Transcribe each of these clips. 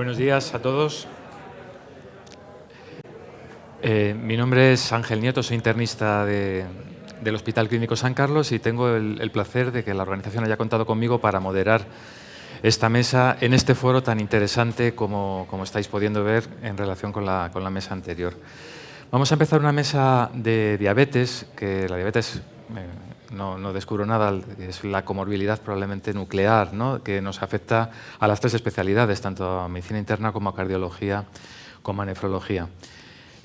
Buenos días a todos. Mi nombre es Ángel Nieto, soy internista del Hospital Clínico San Carlos y tengo el placer de que la organización haya contado conmigo para moderar esta mesa en este foro tan interesante como estáis pudiendo ver en relación con la mesa anterior. Vamos a empezar una mesa de diabetes, que la diabetes, no descubro nada, es la comorbilidad probablemente nuclear, ¿no?, que nos afecta a las tres especialidades, tanto a medicina interna como a cardiología como a nefrología.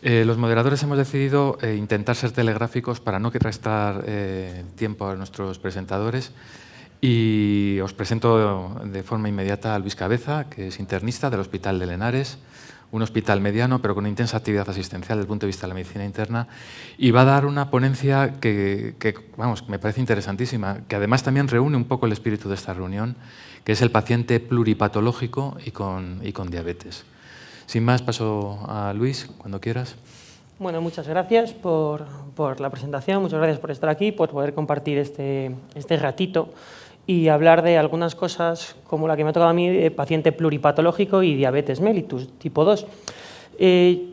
Los moderadores hemos decidido intentar ser telegráficos para no restar tiempo a nuestros presentadores y os presento de forma inmediata a Luis Cabeza, que es internista del Hospital de Lenares, un hospital mediano pero con intensa actividad asistencial desde el punto de vista de la medicina interna, y va a dar una ponencia que me parece interesantísima, que además también reúne un poco el espíritu de esta reunión, que es el paciente pluripatológico y con diabetes. Sin más, paso a Luis, cuando quieras. Bueno, muchas gracias por la presentación, muchas gracias por estar aquí, por poder compartir este ratito y hablar de algunas cosas como la que me ha tocado a mí, paciente pluripatológico y diabetes mellitus tipo 2.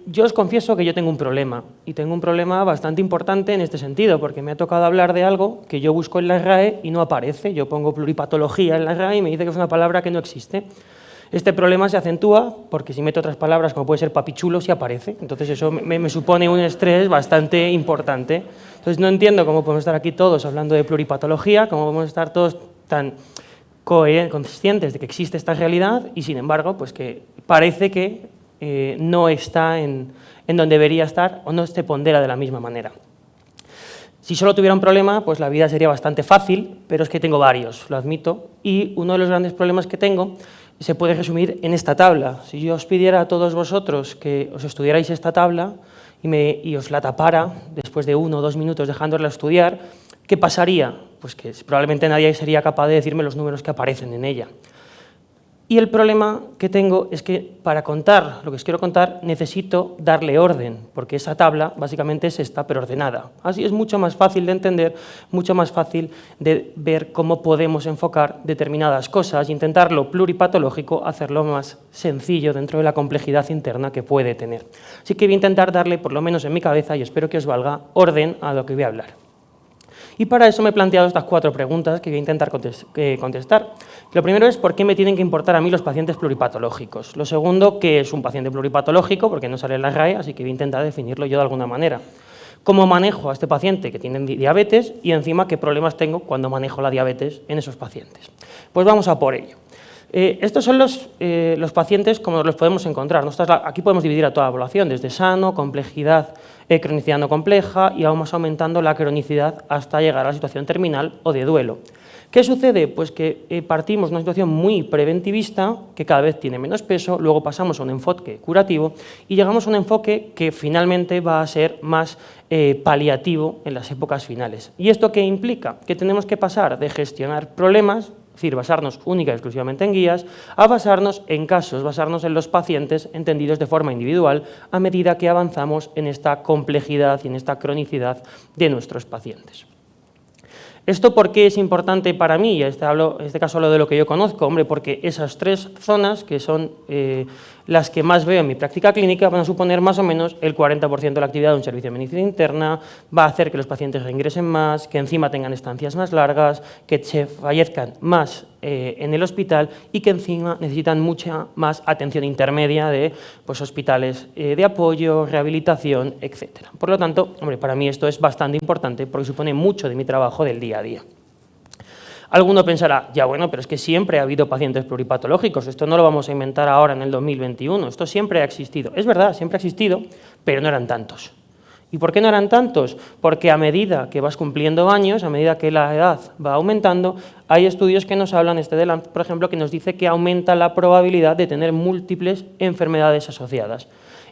Yo os confieso que yo tengo un problema, y tengo un problema bastante importante en este sentido, porque me ha tocado hablar de algo que yo busco en la RAE y no aparece. Yo pongo pluripatología en la RAE y me dice que es una palabra que no existe. Este problema se acentúa porque si meto otras palabras, como puede ser papichulo, sí aparece. Entonces eso me supone un estrés bastante importante. Entonces no entiendo cómo podemos estar aquí todos hablando de pluripatología, cómo podemos estar todos tan conscientes de que existe esta realidad y, sin embargo, pues que parece que no está en donde debería estar o no se pondera de la misma manera. Si solo tuviera un problema, pues la vida sería bastante fácil, pero es que tengo varios, lo admito, y uno de los grandes problemas que tengo se puede resumir en esta tabla. Si yo os pidiera a todos vosotros que os estudiarais esta tabla y os la tapara después de 1 o 2 minutos dejándola estudiar, ¿qué pasaría? Pues que probablemente nadie sería capaz de decirme los números que aparecen en ella. Y el problema que tengo es que para contar lo que os quiero contar necesito darle orden, porque esa tabla básicamente es esta, pero ordenada. Así es mucho más fácil de entender, mucho más fácil de ver cómo podemos enfocar determinadas cosas e intentar lo pluripatológico hacerlo más sencillo dentro de la complejidad interna que puede tener. Así que voy a intentar darle, por lo menos en mi cabeza, y espero que os valga, orden a lo que voy a hablar. Y para eso me he planteado estas 4 preguntas que voy a intentar contestar. Lo primero es, ¿por qué me tienen que importar a mí los pacientes pluripatológicos? Lo segundo, ¿qué es un paciente pluripatológico? Porque no sale en la RAE, así que voy a intentar definirlo yo de alguna manera. ¿Cómo manejo a este paciente que tiene diabetes? Y encima, ¿qué problemas tengo cuando manejo la diabetes en esos pacientes? Pues vamos a por ello. Estos son los pacientes como los podemos encontrar. Aquí podemos dividir a toda la población, desde sano, complejidad, cronicidad no compleja, y vamos aumentando la cronicidad hasta llegar a la situación terminal o de duelo. ¿Qué sucede? Pues que partimos de una situación muy preventivista, que cada vez tiene menos peso, luego pasamos a un enfoque curativo y llegamos a un enfoque que finalmente va a ser más paliativo en las épocas finales. ¿Y esto qué implica? Que tenemos que pasar de gestionar problemas, es decir, basarnos única y exclusivamente en guías, a basarnos en casos, basarnos en los pacientes entendidos de forma individual a medida que avanzamos en esta complejidad y en esta cronicidad de nuestros pacientes. ¿Esto por qué es importante para mí? En este caso hablo de lo que yo conozco, hombre, porque esas 3 zonas, que son las que más veo en mi práctica clínica, van a suponer más o menos el 40% de la actividad de un servicio de medicina interna, va a hacer que los pacientes reingresen más, que encima tengan estancias más largas, que se fallezcan más en el hospital y que encima necesitan mucha más atención intermedia de hospitales de apoyo, rehabilitación, etc. Por lo tanto, hombre, para mí esto es bastante importante porque supone mucho de mi trabajo del día a día. Alguno pensará, ya bueno, pero es que siempre ha habido pacientes pluripatológicos, esto no lo vamos a inventar ahora en el 2021, esto siempre ha existido. Es verdad, siempre ha existido, pero no eran tantos. ¿Y por qué no eran tantos? Porque a medida que vas cumpliendo años, a medida que la edad va aumentando, hay estudios que nos hablan, por ejemplo, que nos dice que aumenta la probabilidad de tener múltiples enfermedades asociadas.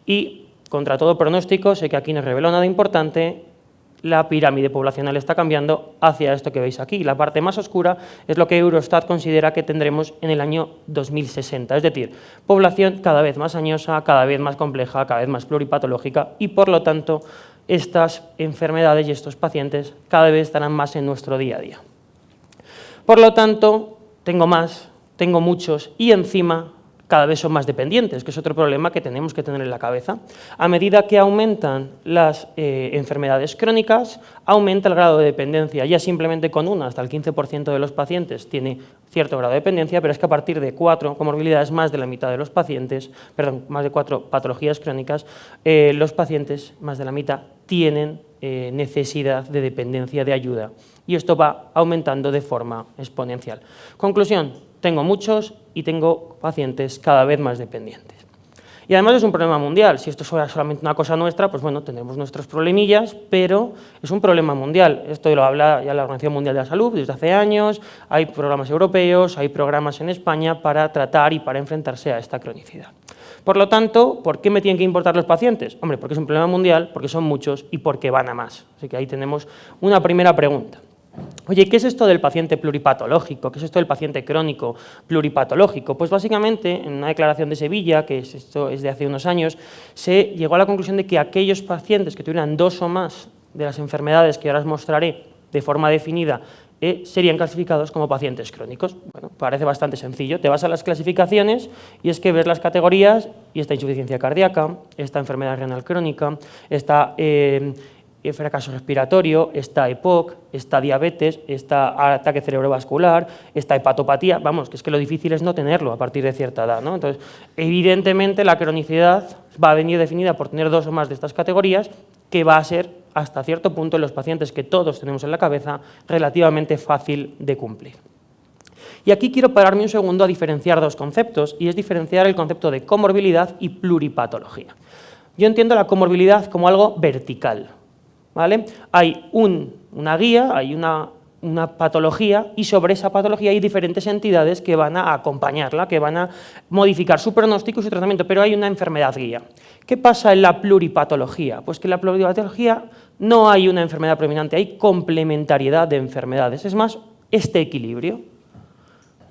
Y, contra todo pronóstico, sé que aquí no reveló nada importante, la pirámide poblacional está cambiando hacia esto que veis aquí. La parte más oscura es lo que Eurostat considera que tendremos en el año 2060, es decir, población cada vez más añosa, cada vez más compleja, cada vez más pluripatológica y, por lo tanto, estas enfermedades y estos pacientes cada vez estarán más en nuestro día a día. Por lo tanto, tengo muchos y encima cada vez son más dependientes, que es otro problema que tenemos que tener en la cabeza. A medida que aumentan las enfermedades crónicas, aumenta el grado de dependencia. Ya simplemente con una, hasta el 15% de los pacientes tiene cierto grado de dependencia, pero es que a partir de 4 comorbilidades, más de la mitad de los pacientes, perdón, más de 4 patologías crónicas, los pacientes, más de la mitad, tienen necesidad de dependencia de ayuda. Y esto va aumentando de forma exponencial. Conclusión, tengo muchos y tengo pacientes cada vez más dependientes. Y además es un problema mundial. Si esto fuera solamente una cosa nuestra, pues bueno, tenemos nuestros problemillas, pero es un problema mundial. Esto lo habla ya la Organización Mundial de la Salud desde hace años, hay programas europeos, hay programas en España para tratar y para enfrentarse a esta cronicidad. Por lo tanto, ¿por qué me tienen que importar los pacientes? Hombre, porque es un problema mundial, porque son muchos y porque van a más. Así que ahí tenemos una primera pregunta. Oye, ¿qué es esto del paciente pluripatológico? ¿Qué es esto del paciente crónico pluripatológico? Pues básicamente, en una declaración de Sevilla, que esto es de hace unos años, se llegó a la conclusión de que aquellos pacientes que tuvieran 2 o más de las enfermedades que ahora os mostraré de forma definida serían clasificados como pacientes crónicos. Bueno, parece bastante sencillo. Te vas a las clasificaciones y es que ves las categorías y está insuficiencia cardíaca, está enfermedad renal crónica, está fracaso respiratorio, está EPOC, está diabetes, está ataque cerebrovascular, está hepatopatía. Vamos, que es que lo difícil es no tenerlo a partir de cierta edad, ¿no? Entonces, evidentemente la cronicidad va a venir definida por tener 2 o más de estas categorías, que va a ser hasta cierto punto en los pacientes que todos tenemos en la cabeza relativamente fácil de cumplir. Y aquí quiero pararme un segundo a diferenciar 2 conceptos, y es diferenciar el concepto de comorbilidad y pluripatología. Yo entiendo la comorbilidad como algo vertical, ¿vale? Hay una guía, hay una patología, y sobre esa patología hay diferentes entidades que van a acompañarla, que van a modificar su pronóstico y su tratamiento, pero hay una enfermedad guía. ¿Qué pasa en la pluripatología? Pues que en la pluripatología no hay una enfermedad predominante, hay complementariedad de enfermedades, es más, este equilibrio,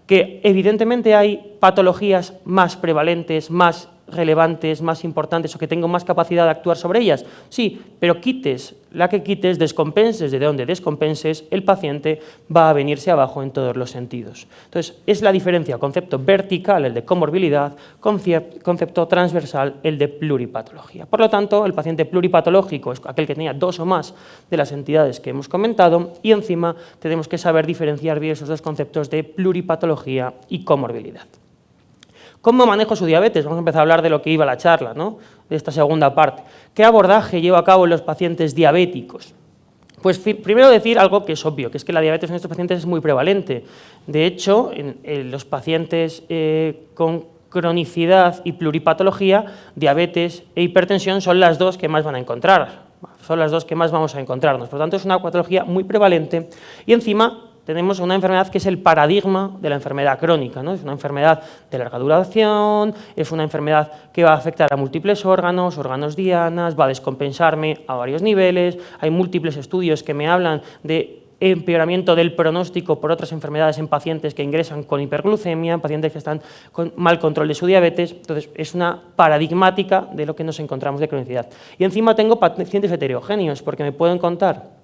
que evidentemente hay patologías más prevalentes, más relevantes, más importantes o que tengo más capacidad de actuar sobre ellas. Sí, pero quites la que quites, descompenses de donde descompenses, el paciente va a venirse abajo en todos los sentidos. Entonces, es la diferencia, concepto vertical, el de comorbilidad, concepto transversal, el de pluripatología. Por lo tanto, el paciente pluripatológico es aquel que tenía 2 o más de las entidades que hemos comentado y encima tenemos que saber diferenciar bien esos 2 conceptos de pluripatología y comorbilidad. ¿Cómo manejo su diabetes? Vamos a empezar a hablar de lo que iba la charla, ¿no? De esta segunda parte. ¿Qué abordaje llevo a cabo en los pacientes diabéticos? Pues primero decir algo que es obvio, que es que la diabetes en estos pacientes es muy prevalente. De hecho, en los pacientes con cronicidad y pluripatología, diabetes e hipertensión son las 2 que más van a encontrar. Son las 2 que más vamos a encontrarnos. Por lo tanto, es una patología muy prevalente y encima tenemos una enfermedad que es el paradigma de la enfermedad crónica, ¿no? Es una enfermedad de larga duración, es una enfermedad que va a afectar a múltiples órganos dianas, va a descompensarme a varios niveles, hay múltiples estudios que me hablan de empeoramiento del pronóstico por otras enfermedades en pacientes que ingresan con hiperglucemia, en pacientes que están con mal control de su diabetes. Entonces, es una paradigmática de lo que nos encontramos de cronicidad. Y encima tengo pacientes heterogéneos, porque me pueden contar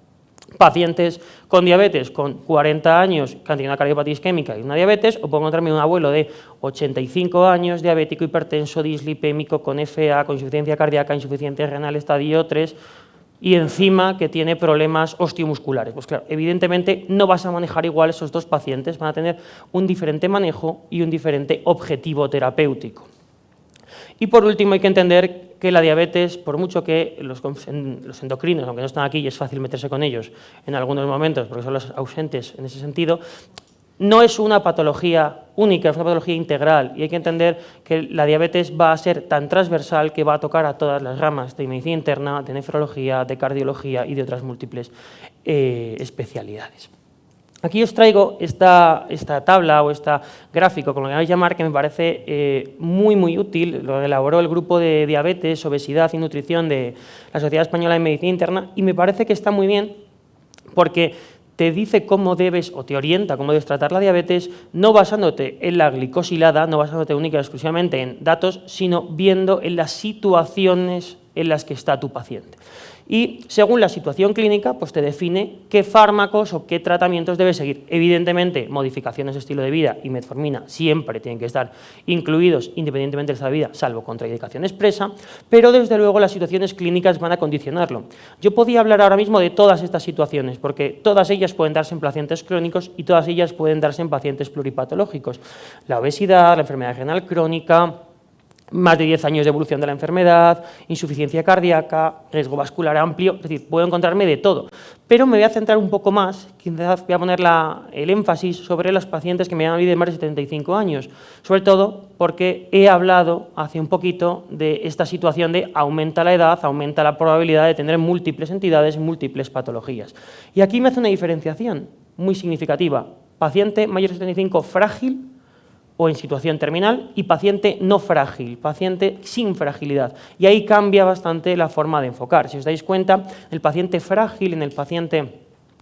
pacientes con diabetes con 40 años que han tenido una cardiopatía isquémica y una diabetes, o puedo encontrarme un abuelo de 85 años, diabético, hipertenso, dislipémico, con FA, con insuficiencia cardíaca, insuficiencia renal estadio 3, y encima que tiene problemas osteomusculares. Pues claro, evidentemente no vas a manejar igual esos 2 pacientes, van a tener un diferente manejo y un diferente objetivo terapéutico. Y por último hay que entender que la diabetes, por mucho que los endocrinos, aunque no están aquí y es fácil meterse con ellos en algunos momentos porque son los ausentes en ese sentido, no es una patología única, es una patología integral y hay que entender que la diabetes va a ser tan transversal que va a tocar a todas las ramas de medicina interna, de nefrología, de cardiología y de otras múltiples especialidades. Aquí os traigo esta tabla o este gráfico, como lo queráis llamar, que me parece muy útil. Lo elaboró el grupo de diabetes, obesidad y nutrición de la Sociedad Española de Medicina Interna y me parece que está muy bien porque te dice cómo debes o te orienta cómo debes tratar la diabetes, no basándote en la glicosilada, no basándote única y exclusivamente en datos, sino viendo en las situaciones en las que está tu paciente. y según la situación clínica pues te define qué fármacos o qué tratamientos debes seguir. Evidentemente, modificaciones de estilo de vida y metformina siempre tienen que estar incluidos independientemente del estilo de vida, salvo contraindicación expresa, pero desde luego las situaciones clínicas van a condicionarlo. Yo podía hablar ahora mismo de todas estas situaciones, porque todas ellas pueden darse en pacientes crónicos y todas ellas pueden darse en pacientes pluripatológicos. La obesidad, la enfermedad renal crónica, más de 10 años de evolución de la enfermedad, insuficiencia cardíaca, riesgo vascular amplio, es decir, puedo encontrarme de todo. Pero me voy a centrar un poco más, quizás voy a poner el énfasis sobre los pacientes que me han vivido de más de 75 años, sobre todo porque he hablado hace un poquito de esta situación de aumenta la edad, aumenta la probabilidad de tener múltiples entidades, múltiples patologías. Y aquí me hace una diferenciación muy significativa. Paciente mayor de 75 frágil o en situación terminal y paciente no frágil, paciente sin fragilidad. Y ahí cambia bastante la forma de enfocar. Si os dais cuenta, el paciente frágil, en el paciente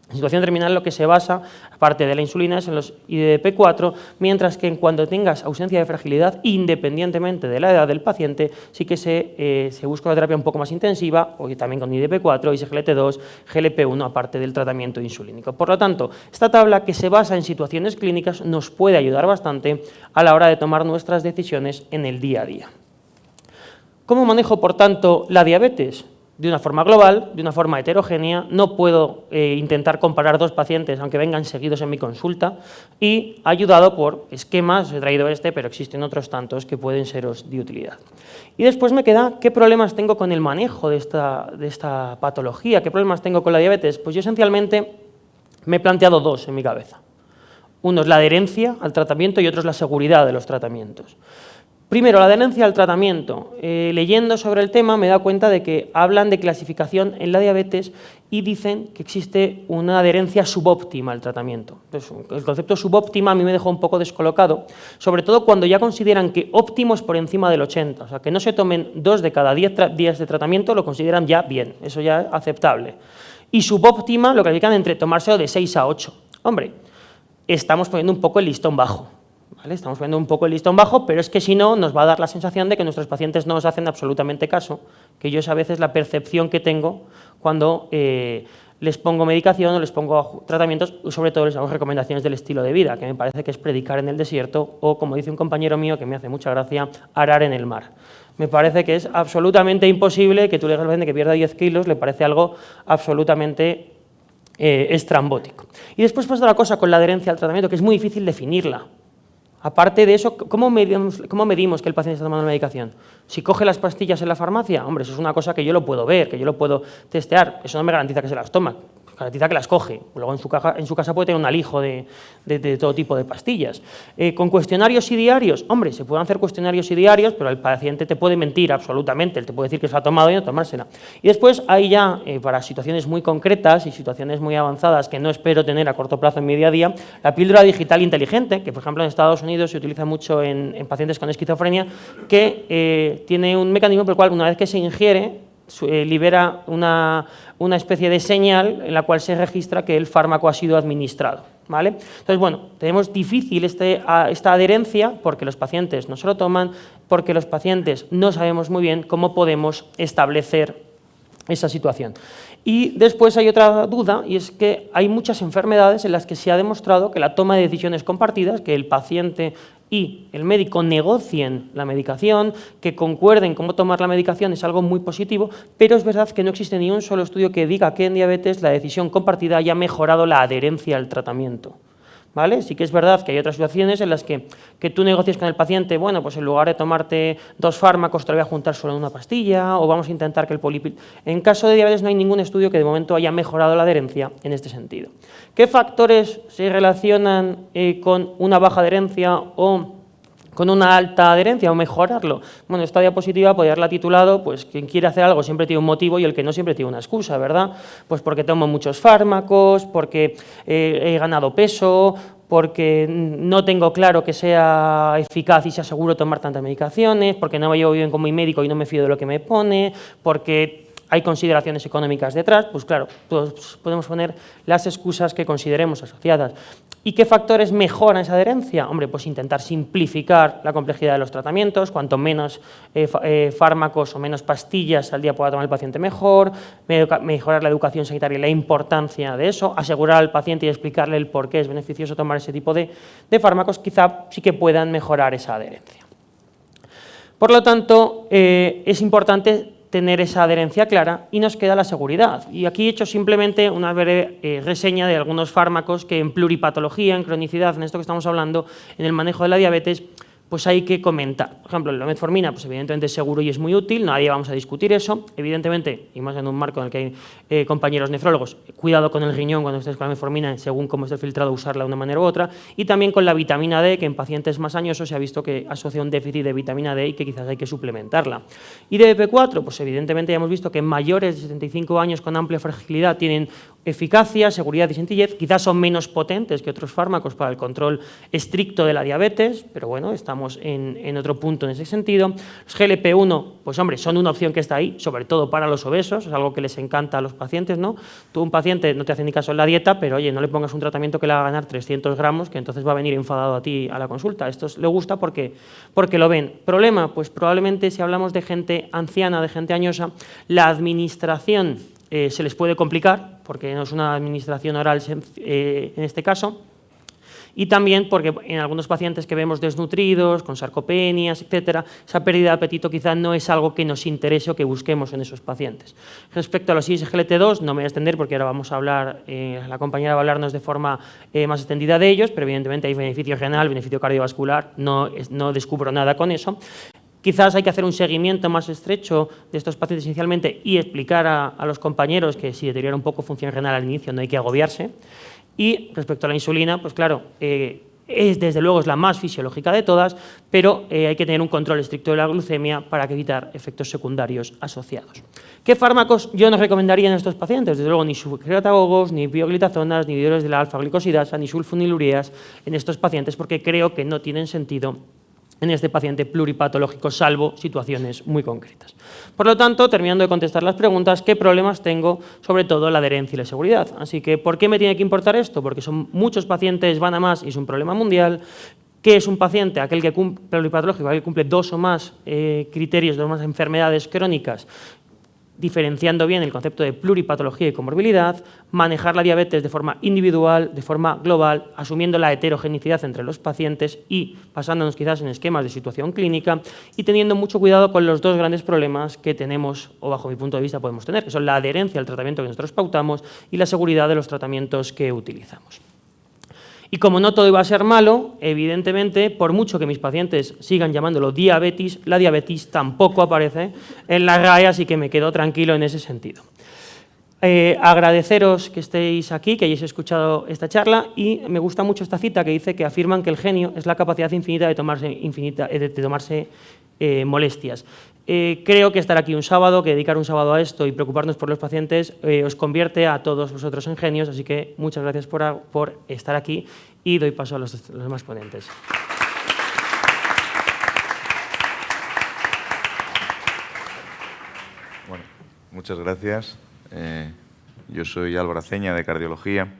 en situación terminal lo que se basa, aparte de la insulina, es en los IDP4, mientras que en cuando tengas ausencia de fragilidad, independientemente de la edad del paciente, sí que se busca una terapia un poco más intensiva, o también con IDP4, ISGLT2, GLP1, aparte del tratamiento insulínico. Por lo tanto, esta tabla que se basa en situaciones clínicas nos puede ayudar bastante a la hora de tomar nuestras decisiones en el día a día. ¿Cómo manejo, por tanto, la diabetes? De una forma global, de una forma heterogénea, no puedo intentar comparar dos pacientes, aunque vengan seguidos en mi consulta, y ayudado por esquemas, he traído este, pero existen otros tantos que pueden seros de utilidad. Y después me queda, ¿qué problemas tengo con el manejo de esta patología? ¿Qué problemas tengo con la diabetes? Pues yo esencialmente me he planteado dos en mi cabeza. Uno es la adherencia al tratamiento y otro es la seguridad de los tratamientos. Primero, la adherencia al tratamiento. Leyendo sobre el tema me he dado cuenta de que hablan de clasificación en la diabetes y dicen que existe una adherencia subóptima al tratamiento. Entonces, el concepto subóptima a mí me dejó un poco descolocado, sobre todo cuando ya consideran que óptimo es por encima del 80, o sea, que no se tomen 2 de cada 10 días de tratamiento, lo consideran ya bien, eso ya es aceptable. Y subóptima lo califican entre tomárselo de 6 a 8. Hombre, estamos poniendo un poco el listón bajo. ¿Vale? Estamos poniendo un poco el listón bajo, pero es que si no, nos va a dar la sensación de que nuestros pacientes no nos hacen absolutamente caso, que yo es a veces la percepción que tengo cuando les pongo medicación o les pongo tratamientos, sobre todo les hago recomendaciones del estilo de vida, que me parece que es predicar en el desierto o, como dice un compañero mío que me hace mucha gracia, arar en el mar. Me parece que es absolutamente imposible que tú le digas al paciente que pierda 10 kilos, le parece algo absolutamente estrambótico. Y después pasa otra cosa con la adherencia al tratamiento, que es muy difícil definirla. Aparte de eso, ¿cómo medimos que el paciente está tomando la medicación? Si coge las pastillas en la farmacia, hombre, eso es una cosa que yo lo puedo ver, que yo lo puedo testear, eso no me garantiza que se las toma, garantiza que las coge. Luego en su casa puede tener un alijo de todo tipo de pastillas. Con cuestionarios y diarios, hombre, se pueden hacer cuestionarios y diarios, pero el paciente te puede mentir absolutamente, él te puede decir que se ha tomado y no tomársela. Y después hay ya, para situaciones muy concretas y situaciones muy avanzadas que no espero tener a corto plazo en mi día a día, la píldora digital inteligente, que por ejemplo en Estados Unidos se utiliza mucho en pacientes con esquizofrenia, que tiene un mecanismo por el cual una vez que se ingiere, libera una especie de señal en la cual se registra que el fármaco ha sido administrado, ¿vale? Entonces, bueno, tenemos difícil esta adherencia porque los pacientes no se lo toman, porque los pacientes no sabemos muy bien cómo podemos establecer esa situación. Y después hay otra duda, y es que hay muchas enfermedades en las que se ha demostrado que la toma de decisiones compartidas, que el paciente y el médico negocien la medicación, que concuerden cómo tomar la medicación, es algo muy positivo, pero es verdad que no existe ni un solo estudio que diga que en diabetes la decisión compartida haya mejorado la adherencia al tratamiento. ¿Vale? Sí que es verdad que hay otras situaciones en las que tú negocies con el paciente, bueno, pues en lugar de tomarte 2 fármacos te lo voy a juntar solo en una pastilla, o vamos a intentar que el polipil... En caso de diabetes no hay ningún estudio que de momento haya mejorado la adherencia en este sentido. ¿Qué factores se relacionan con una baja adherencia o con una alta adherencia o mejorarlo? Bueno, esta diapositiva podría haberla titulado, pues quien quiere hacer algo siempre tiene un motivo y el que no siempre tiene una excusa, ¿verdad? Pues porque tomo muchos fármacos, porque he ganado peso, porque no tengo claro que sea eficaz y sea seguro tomar tantas medicaciones, porque no me llevo bien con mi médico y no me fío de lo que me pone, porque hay consideraciones económicas detrás, pues claro, pues podemos poner las excusas que consideremos asociadas. ¿Y qué factores mejoran esa adherencia? Hombre, pues intentar simplificar la complejidad de los tratamientos, cuanto menos fármacos o menos pastillas al día pueda tomar el paciente mejor, mejorar la educación sanitaria y la importancia de eso, asegurar al paciente y explicarle el por qué es beneficioso tomar ese tipo de fármacos, quizá sí que puedan mejorar esa adherencia. Por lo tanto, es importante tener esa adherencia clara y nos queda la seguridad. Y aquí he hecho simplemente una breve reseña de algunos fármacos que en pluripatología, en cronicidad, en esto que estamos hablando, en el manejo de la diabetes, pues hay que comentar. Por ejemplo, la metformina, pues evidentemente es seguro y es muy útil, nadie vamos a discutir eso. Evidentemente, y más en un marco en el que hay compañeros nefrólogos, cuidado con el riñón cuando estés con la metformina, según cómo esté el filtrado, usarla de una manera u otra. Y también con la vitamina D, que en pacientes más añosos se ha visto que asocia un déficit de vitamina D y que quizás hay que suplementarla. Y DPP4, pues evidentemente ya hemos visto que mayores de 75 años con amplia fragilidad tienen eficacia, seguridad y sencillez, quizás son menos potentes que otros fármacos para el control estricto de la diabetes, pero bueno, estamos en otro punto en ese sentido. Los GLP-1, pues hombre, son una opción que está ahí, sobre todo para los obesos, es algo que les encanta a los pacientes, ¿no? Tú, un paciente, no te hace ni caso en la dieta, pero oye, no le pongas un tratamiento que le haga ganar 300 gramos, que entonces va a venir enfadado a ti a la consulta. Esto le gusta porque lo ven. ¿Problema? Pues probablemente si hablamos de gente anciana, de gente añosa, la administración se les puede complicar, porque no es una administración oral en este caso, y también porque en algunos pacientes que vemos desnutridos, con sarcopenias, etcétera, esa pérdida de apetito quizá no es algo que nos interese o que busquemos en esos pacientes. Respecto a los ISGLT2, no me voy a extender porque ahora vamos a hablar, la compañera va a hablarnos de forma más extendida de ellos, pero evidentemente hay beneficio renal, beneficio cardiovascular, no descubro nada con eso. Quizás hay que hacer un seguimiento más estrecho de estos pacientes inicialmente y explicar a los compañeros que si deteriora un poco función renal al inicio no hay que agobiarse. Y respecto a la insulina, pues claro, desde luego es la más fisiológica de todas, pero hay que tener un control estricto de la glucemia para evitar efectos secundarios asociados. ¿Qué fármacos yo no recomendaría en estos pacientes? Desde luego ni secretagogos, ni bioglitazonas, ni inhibidores de la alfa-glicosidasa, ni sulfonilureas en estos pacientes porque creo que no tienen sentido en este paciente pluripatológico, salvo situaciones muy concretas. Por lo tanto, terminando de contestar las preguntas, ¿qué problemas tengo? Sobre todo la adherencia y la seguridad. Así que, ¿por qué me tiene que importar esto? Porque son muchos pacientes, van a más y es un problema mundial. ¿Qué es un paciente? Aquel que pluripatológico, aquel que cumple 2 o más criterios, 2 o más enfermedades crónicas, diferenciando bien el concepto de pluripatología y comorbilidad, manejar la diabetes de forma individual, de forma global, asumiendo la heterogenicidad entre los pacientes y basándonos quizás en esquemas de situación clínica y teniendo mucho cuidado con los 2 grandes problemas que tenemos, o bajo mi punto de vista podemos tener, que son la adherencia al tratamiento que nosotros pautamos y la seguridad de los tratamientos que utilizamos. Y como no todo iba a ser malo, evidentemente, por mucho que mis pacientes sigan llamándolo diabetes, la diabetes tampoco aparece en la RAE, así que me quedo tranquilo en ese sentido. Agradeceros que estéis aquí, que hayáis escuchado esta charla y me gusta mucho esta cita que dice que afirman que el genio es la capacidad infinita de tomarse molestias. Creo que estar aquí un sábado, que dedicar un sábado a esto y preocuparnos por los pacientes os convierte a todos vosotros en genios, así que muchas gracias por estar aquí y doy paso a los demás ponentes. Bueno, muchas gracias. Yo soy Álvaro Aceña, de Cardiología,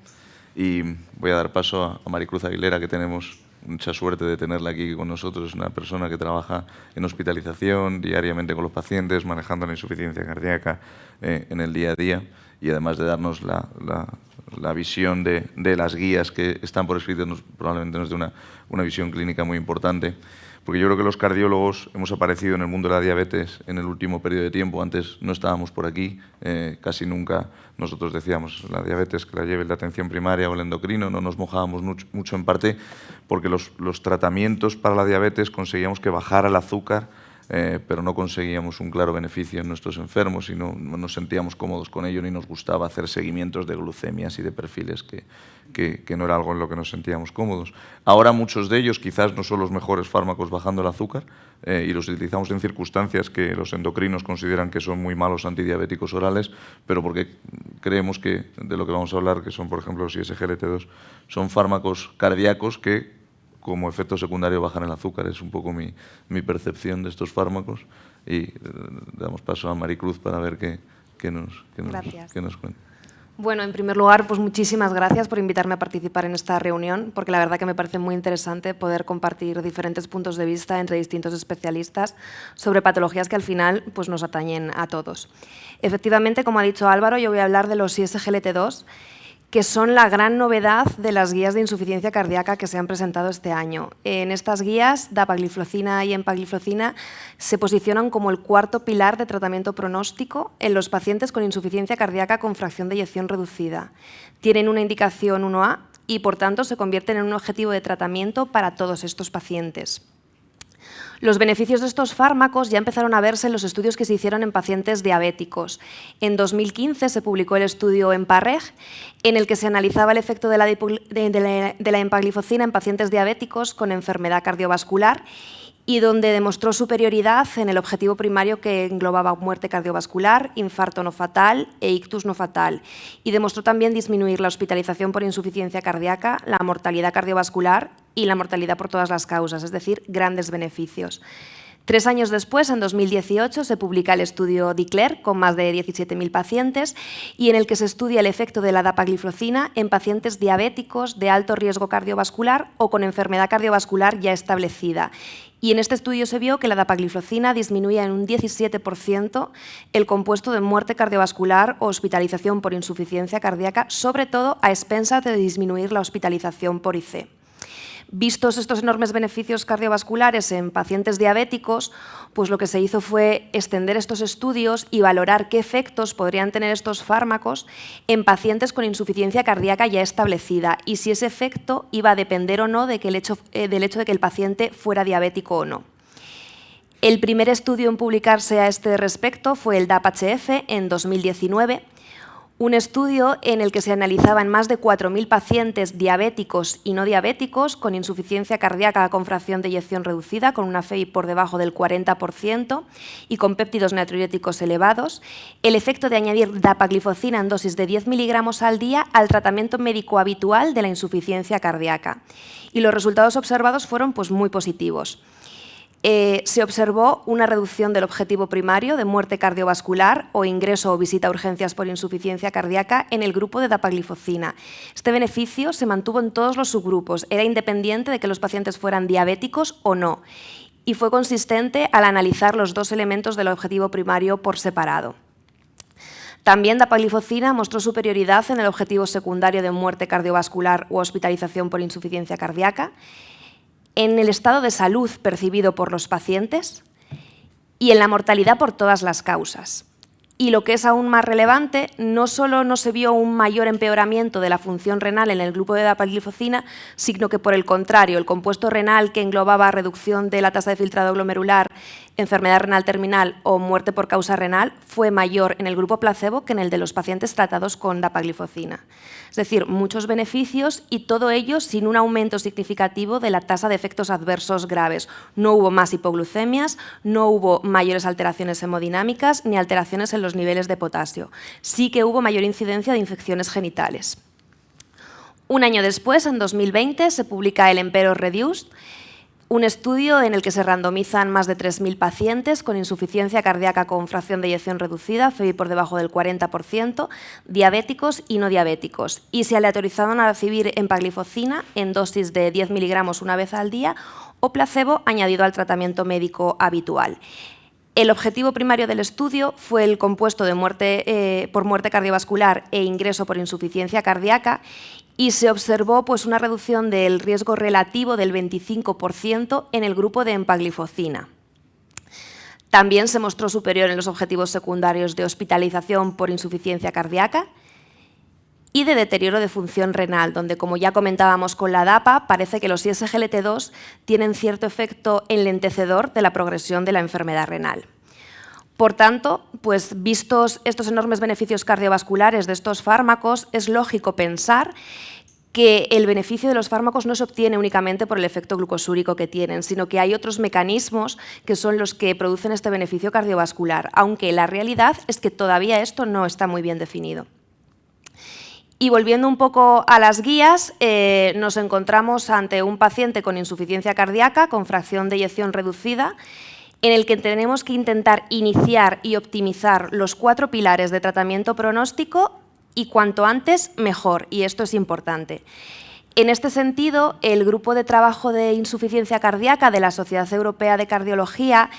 y voy a dar paso a Maricruz Aguilera, que tenemos mucha suerte de tenerla aquí con nosotros. Es una persona que trabaja en hospitalización diariamente con los pacientes, manejando la insuficiencia cardíaca en el día a día, y además de darnos la visión de las guías que están por escrito, probablemente nos dé una visión clínica muy importante. Porque yo creo que los cardiólogos hemos aparecido en el mundo de la diabetes en el último periodo de tiempo. Antes no estábamos por aquí, casi nunca nosotros decíamos la diabetes que la lleve el de atención primaria o el endocrino, no nos mojábamos mucho en parte porque los tratamientos para la diabetes conseguíamos que bajara el azúcar, pero no conseguíamos un claro beneficio en nuestros enfermos y no nos sentíamos cómodos con ello ni nos gustaba hacer seguimientos de glucemias y de perfiles que no era algo en lo que nos sentíamos cómodos. Ahora muchos de ellos quizás no son los mejores fármacos bajando el azúcar y los utilizamos en circunstancias que los endocrinos consideran que son muy malos antidiabéticos orales, pero porque creemos que de lo que vamos a hablar, que son por ejemplo los ISGLT2, son fármacos cardíacos que como efecto secundario bajan el azúcar. Es un poco mi percepción de estos fármacos y damos paso a Maricruz para ver qué que nos cuente. Bueno, en primer lugar, pues muchísimas gracias por invitarme a participar en esta reunión, porque la verdad que me parece muy interesante poder compartir diferentes puntos de vista entre distintos especialistas sobre patologías que al final pues, nos atañen a todos. Efectivamente, como ha dicho Álvaro, yo voy a hablar de los ISGLT2, que son la gran novedad de las guías de insuficiencia cardíaca que se han presentado este año. En estas guías, dapagliflozina y empagliflozina se posicionan como el cuarto pilar de tratamiento pronóstico en los pacientes con insuficiencia cardíaca con fracción de eyección reducida. Tienen una indicación 1A y, por tanto, se convierten en un objetivo de tratamiento para todos estos pacientes. Los beneficios de estos fármacos ya empezaron a verse en los estudios que se hicieron en pacientes diabéticos. En 2015 se publicó el estudio EMPA-REG, en el que se analizaba el efecto de la empagliflozina en pacientes diabéticos con enfermedad cardiovascular y donde demostró superioridad en el objetivo primario que englobaba muerte cardiovascular, infarto no fatal e ictus no fatal. Y demostró también disminuir la hospitalización por insuficiencia cardíaca, la mortalidad cardiovascular y la mortalidad por todas las causas, es decir, grandes beneficios. 3 años después, en 2018, se publica el estudio DECLARE con más de 17.000 pacientes y en el que se estudia el efecto de la dapagliflozina en pacientes diabéticos de alto riesgo cardiovascular o con enfermedad cardiovascular ya establecida. Y en este estudio se vio que la dapagliflozina disminuía en un 17% el compuesto de muerte cardiovascular o hospitalización por insuficiencia cardíaca, sobre todo a expensas de disminuir la hospitalización por IC. Vistos estos enormes beneficios cardiovasculares en pacientes diabéticos, pues lo que se hizo fue extender estos estudios y valorar qué efectos podrían tener estos fármacos en pacientes con insuficiencia cardíaca ya establecida y si ese efecto iba a depender o no del hecho de que el paciente fuera diabético o no. El primer estudio en publicarse a este respecto fue el DAPA-HF en 2019, un estudio en el que se analizaban más de 4.000 pacientes diabéticos y no diabéticos con insuficiencia cardíaca con fracción de eyección reducida, con una FEI por debajo del 40% y con péptidos natriuréticos elevados, el efecto de añadir dapagliflozina en dosis de 10 miligramos al día al tratamiento médico habitual de la insuficiencia cardíaca. Y los resultados observados fueron pues, muy positivos. Se observó una reducción del objetivo primario de muerte cardiovascular o ingreso o visita a urgencias por insuficiencia cardíaca en el grupo de dapagliflozina. Este beneficio se mantuvo en todos los subgrupos, era independiente de que los pacientes fueran diabéticos o no, y fue consistente al analizar los dos elementos del objetivo primario por separado. También dapagliflozina mostró superioridad en el objetivo secundario de muerte cardiovascular u hospitalización por insuficiencia cardíaca, en el estado de salud percibido por los pacientes y en la mortalidad por todas las causas. Y lo que es aún más relevante, no solo no se vio un mayor empeoramiento de la función renal en el grupo de dapagliflozina, sino que por el contrario, el compuesto renal que englobaba reducción de la tasa de filtrado glomerular, enfermedad renal terminal o muerte por causa renal fue mayor en el grupo placebo que en el de los pacientes tratados con dapagliflozina. Es decir, muchos beneficios y todo ello sin un aumento significativo de la tasa de efectos adversos graves. No hubo más hipoglucemias, no hubo mayores alteraciones hemodinámicas ni alteraciones en los niveles de potasio. Sí que hubo mayor incidencia de infecciones genitales. Un año después, en 2020, se publica el EMPEROR-Reduced, un estudio en el que se randomizan más de 3.000 pacientes con insuficiencia cardíaca con fracción de eyección reducida, FEI por debajo del 40%, diabéticos y no diabéticos, y se aleatorizaron a recibir empagliflozina en dosis de 10 miligramos una vez al día o placebo añadido al tratamiento médico habitual. El objetivo primario del estudio fue el compuesto de muerte por muerte cardiovascular e ingreso por insuficiencia cardíaca y se observó pues, una reducción del riesgo relativo del 25% en el grupo de empagliflozina. También se mostró superior en los objetivos secundarios de hospitalización por insuficiencia cardíaca y de deterioro de función renal, donde, como ya comentábamos con la DAPA, parece que los ISGLT2 tienen cierto efecto enlentecedor de la progresión de la enfermedad renal. Por tanto, pues, vistos estos enormes beneficios cardiovasculares de estos fármacos, es lógico pensar que el beneficio de los fármacos no se obtiene únicamente por el efecto glucosúrico que tienen, sino que hay otros mecanismos que son los que producen este beneficio cardiovascular, aunque la realidad es que todavía esto no está muy bien definido. Y volviendo un poco a las guías, nos encontramos ante un paciente con insuficiencia cardíaca, con fracción de eyección reducida, en el que tenemos que intentar iniciar y optimizar los 4 pilares de tratamiento pronóstico y cuanto antes mejor, y esto es importante. En este sentido, el Grupo de Trabajo de Insuficiencia Cardíaca de la Sociedad Europea de Cardiología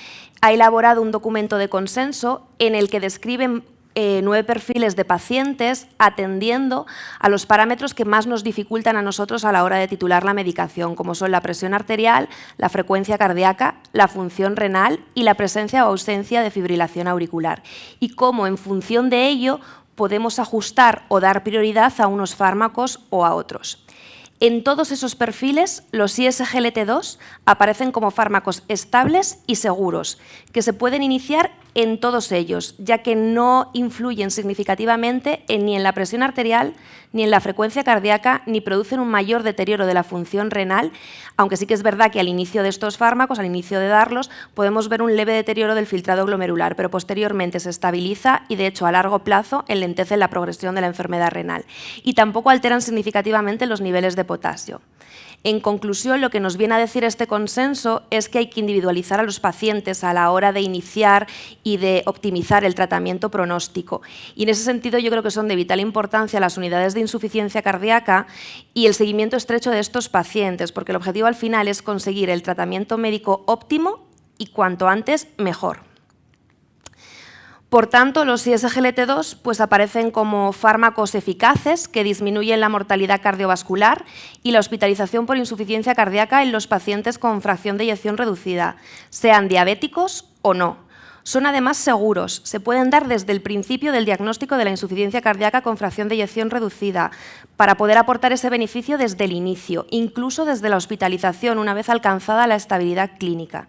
ha elaborado un documento de consenso en el que describen 9 perfiles de pacientes atendiendo a los parámetros que más nos dificultan a nosotros a la hora de titular la medicación, como son la presión arterial, la frecuencia cardíaca, la función renal y la presencia o ausencia de fibrilación auricular. Y cómo, en función de ello, podemos ajustar o dar prioridad a unos fármacos o a otros. En todos esos perfiles, los ISGLT2 aparecen como fármacos estables y seguros, que se pueden iniciar en todos ellos, ya que no influyen significativamente ni en la presión arterial, ni en la frecuencia cardíaca, ni producen un mayor deterioro de la función renal, aunque sí que es verdad que al inicio de estos fármacos, al inicio de darlos, podemos ver un leve deterioro del filtrado glomerular, pero posteriormente se estabiliza y, de hecho, a largo plazo enlentecen la progresión de la enfermedad renal. Y tampoco alteran significativamente los niveles de potasio. En conclusión, lo que nos viene a decir este consenso es que hay que individualizar a los pacientes a la hora de iniciar y de optimizar el tratamiento pronóstico. Y en ese sentido yo creo que son de vital importancia las unidades de insuficiencia cardíaca y el seguimiento estrecho de estos pacientes, porque el objetivo al final es conseguir el tratamiento médico óptimo y cuanto antes mejor. Por tanto, los ISGLT2 pues, aparecen como fármacos eficaces que disminuyen la mortalidad cardiovascular y la hospitalización por insuficiencia cardíaca en los pacientes con fracción de eyección reducida, sean diabéticos o no. Son además seguros, se pueden dar desde el principio del diagnóstico de la insuficiencia cardíaca con fracción de eyección reducida, para poder aportar ese beneficio desde el inicio, incluso desde la hospitalización, una vez alcanzada la estabilidad clínica.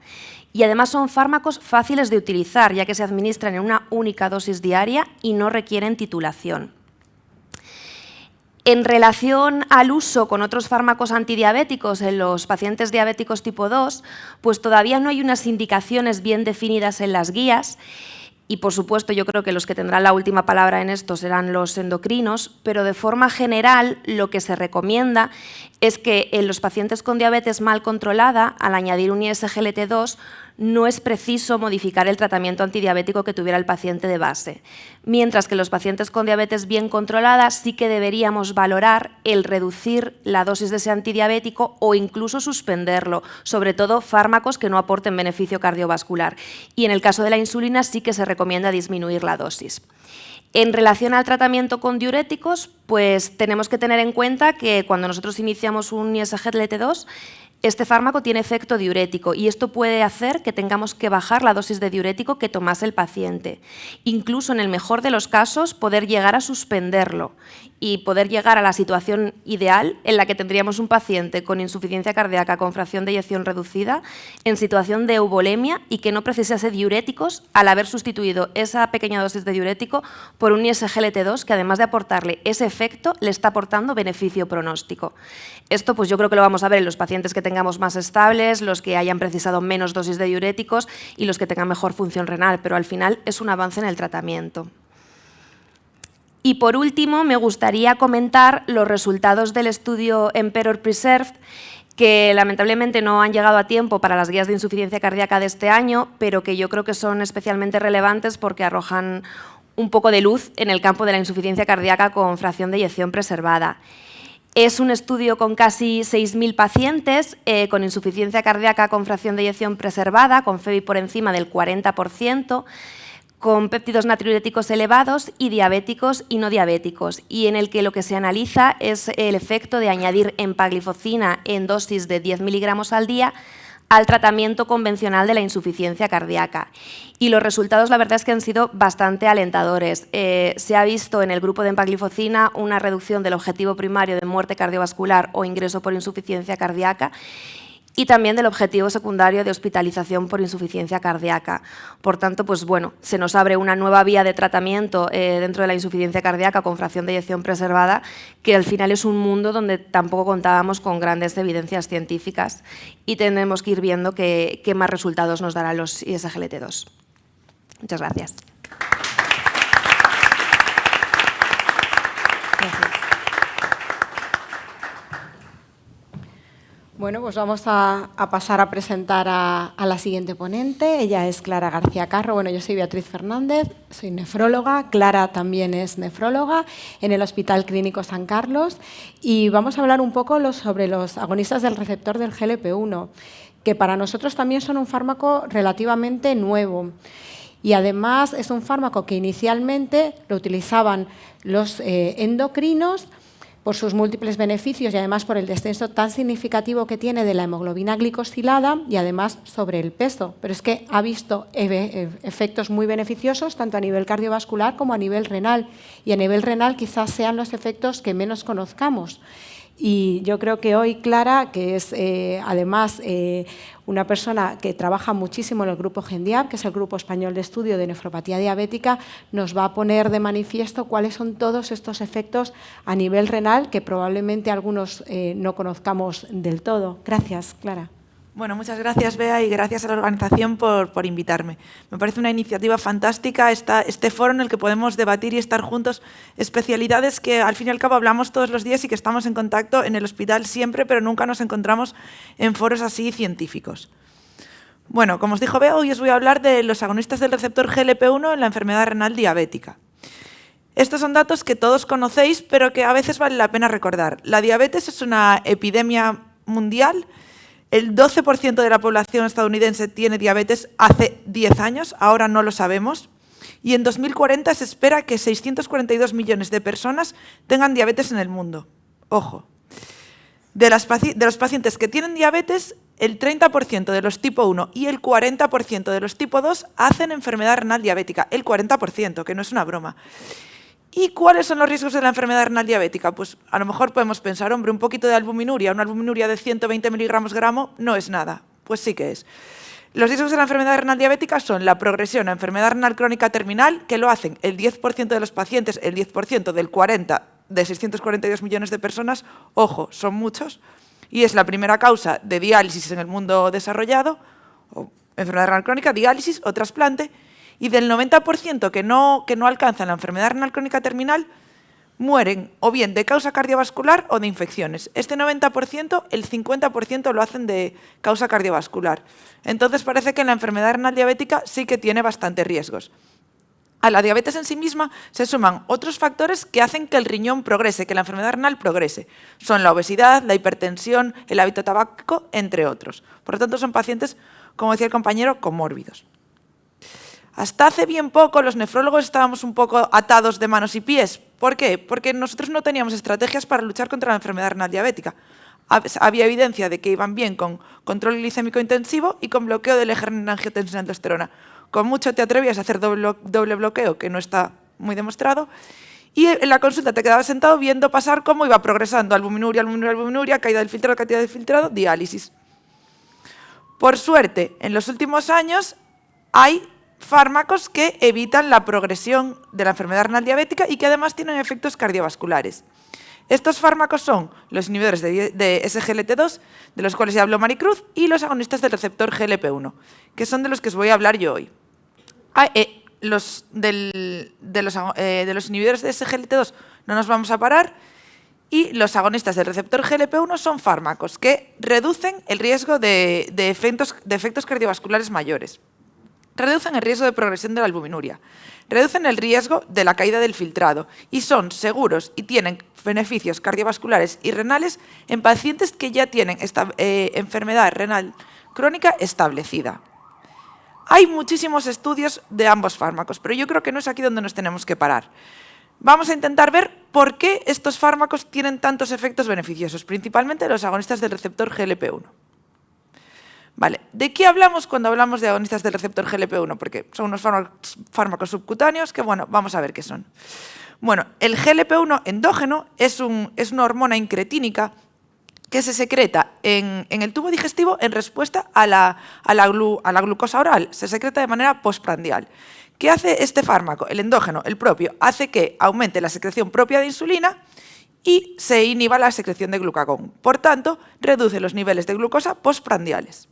Y además son fármacos fáciles de utilizar, ya que se administran en una única dosis diaria y no requieren titulación. En relación al uso con otros fármacos antidiabéticos en los pacientes diabéticos tipo 2, pues todavía no hay unas indicaciones bien definidas en las guías. Y, por supuesto, yo creo que los que tendrán la última palabra en esto serán los endocrinos, pero de forma general lo que se recomienda es que en los pacientes con diabetes mal controlada, al añadir un ISGLT2, no es preciso modificar el tratamiento antidiabético que tuviera el paciente de base. Mientras que en los pacientes con diabetes bien controlada sí que deberíamos valorar el reducir la dosis de ese antidiabético o incluso suspenderlo, sobre todo fármacos que no aporten beneficio cardiovascular. Y en el caso de la insulina sí que se recomienda disminuir la dosis. En relación al tratamiento con diuréticos, pues tenemos que tener en cuenta que cuando nosotros iniciamos un ISGLT2, este fármaco tiene efecto diurético y esto puede hacer que tengamos que bajar la dosis de diurético que tomase el paciente. Incluso en el mejor de los casos, poder llegar a suspenderlo y poder llegar a la situación ideal en la que tendríamos un paciente con insuficiencia cardíaca con fracción de eyección reducida en situación de eubolemia y que no precisase diuréticos al haber sustituido esa pequeña dosis de diurético por un ISGLT2 que, además de aportarle ese efecto, le está aportando beneficio pronóstico. Esto pues yo creo que lo vamos a ver en los pacientes que tengamos más estables, los que hayan precisado menos dosis de diuréticos y los que tengan mejor función renal, pero al final es un avance en el tratamiento. Y por último, me gustaría comentar los resultados del estudio Emperor Preserved, que lamentablemente no han llegado a tiempo para las guías de insuficiencia cardíaca de este año, pero que yo creo que son especialmente relevantes porque arrojan un poco de luz en el campo de la insuficiencia cardíaca con fracción de eyección preservada. Es un estudio con casi 6.000 pacientes con insuficiencia cardíaca con fracción de eyección preservada, con FEBI por encima del 40%, con péptidos natriuréticos elevados y diabéticos y no diabéticos, y en el que lo que se analiza es el efecto de añadir empagliflozina en dosis de 10 miligramos al día al tratamiento convencional de la insuficiencia cardíaca. Y los resultados, la verdad es que han sido bastante alentadores. Se ha visto en el grupo de empagliflozina una reducción del objetivo primario de muerte cardiovascular o ingreso por insuficiencia cardíaca y también del objetivo secundario de hospitalización por insuficiencia cardíaca. Por tanto, pues bueno, se nos abre una nueva vía de tratamiento dentro de la insuficiencia cardíaca con fracción de eyección preservada, que al final es un mundo donde tampoco contábamos con grandes evidencias científicas y tenemos que ir viendo qué más resultados nos darán los ISGLT2. Muchas gracias. Bueno, pues vamos a pasar a presentar a la siguiente ponente. Ella es Clara García Carro. Bueno, yo soy Beatriz Fernández, soy nefróloga. Clara también es nefróloga en el Hospital Clínico San Carlos. Y vamos a hablar un poco sobre los agonistas del receptor del GLP-1, que para nosotros también son un fármaco relativamente nuevo. Y además es un fármaco que inicialmente lo utilizaban los endocrinos por sus múltiples beneficios y además por el descenso tan significativo que tiene de la hemoglobina glicosilada y además sobre el peso. Pero es que ha visto efectos muy beneficiosos tanto a nivel cardiovascular como a nivel renal. Y a nivel renal quizás sean los efectos que menos conozcamos. Y yo creo que hoy Clara, que es además una persona que trabaja muchísimo en el grupo GENDIAB, que es el Grupo Español de Estudio de Nefropatía Diabética, nos va a poner de manifiesto cuáles son todos estos efectos a nivel renal que probablemente algunos no conozcamos del todo. Gracias, Clara. Bueno, muchas gracias, Bea, y gracias a la organización por invitarme. Me parece una iniciativa fantástica este foro en el que podemos debatir y estar juntos especialidades que al fin y al cabo hablamos todos los días y que estamos en contacto en el hospital siempre, pero nunca nos encontramos en foros así científicos. Bueno, como os dijo Bea, hoy os voy a hablar de los agonistas del receptor GLP-1 en la enfermedad renal diabética. Estos son datos que todos conocéis, pero que a veces vale la pena recordar. La diabetes es una epidemia mundial. El 12% de la población estadounidense tiene diabetes hace 10 años, ahora no lo sabemos. Y en 2040 se espera que 642 millones de personas tengan diabetes en el mundo. Ojo, de los pacientes que tienen diabetes, el 30% de los tipo 1 y el 40% de los tipo 2 hacen enfermedad renal diabética. El 40%, que no es una broma. ¿Y cuáles son los riesgos de la enfermedad renal diabética? Pues a lo mejor podemos pensar, hombre, un poquito de albuminuria, una albuminuria de 120 miligramos gramo no es nada. Pues sí que es. Los riesgos de la enfermedad renal diabética son la progresión a enfermedad renal crónica terminal, que lo hacen el 10% de los pacientes, el 10% del 40% de 642 millones de personas, ojo, son muchos, y es la primera causa de diálisis en el mundo desarrollado, o enfermedad renal crónica, diálisis o trasplante, y del 90% que no alcanzan la enfermedad renal crónica terminal, mueren o bien de causa cardiovascular o de infecciones. Este 90%, el 50% lo hacen de causa cardiovascular. Entonces parece que la enfermedad renal diabética sí que tiene bastantes riesgos. A la diabetes en sí misma se suman otros factores que hacen que el riñón progrese, que la enfermedad renal progrese. Son la obesidad, la hipertensión, el hábito tabáquico, entre otros. Por lo tanto, son pacientes, como decía el compañero, comórbidos. Hasta hace bien poco los nefrólogos estábamos un poco atados de manos y pies. ¿Por qué? Porque nosotros no teníamos estrategias para luchar contra la enfermedad renal diabética. Había evidencia de que iban bien con control glicémico intensivo y con bloqueo del eje renina-angiotensina-aldosterona. Con mucho te atrevías a hacer doble bloqueo, que no está muy demostrado, y en la consulta te quedabas sentado viendo pasar cómo iba progresando albuminuria, caída del filtrado, diálisis. Por suerte, en los últimos años hay fármacos que evitan la progresión de la enfermedad renal diabética y que además tienen efectos cardiovasculares. Estos fármacos son los inhibidores de SGLT2, de los cuales ya habló Maricruz, y los agonistas del receptor GLP-1, que son de los que os voy a hablar yo hoy. Los inhibidores de SGLT2 no nos vamos a parar, y los agonistas del receptor GLP-1 son fármacos que reducen el riesgo de efectos cardiovasculares mayores. Reducen el riesgo de progresión de la albuminuria, reducen el riesgo de la caída del filtrado y son seguros y tienen beneficios cardiovasculares y renales en pacientes que ya tienen esta enfermedad renal crónica establecida. Hay muchísimos estudios de ambos fármacos, pero yo creo que no es aquí donde nos tenemos que parar. Vamos a intentar ver por qué estos fármacos tienen tantos efectos beneficiosos, principalmente los agonistas del receptor GLP-1. Vale, ¿de qué hablamos cuando hablamos de agonistas del receptor GLP-1? Porque son unos fármacos subcutáneos que, bueno, vamos a ver qué son. Bueno, el GLP-1 endógeno es una hormona incretínica que se secreta en el tubo digestivo en respuesta a la glucosa oral. Se secreta de manera postprandial. ¿Qué hace este fármaco? El endógeno, el propio, hace que aumente la secreción propia de insulina y se inhiba la secreción de glucagón. Por tanto, reduce los niveles de glucosa postprandiales.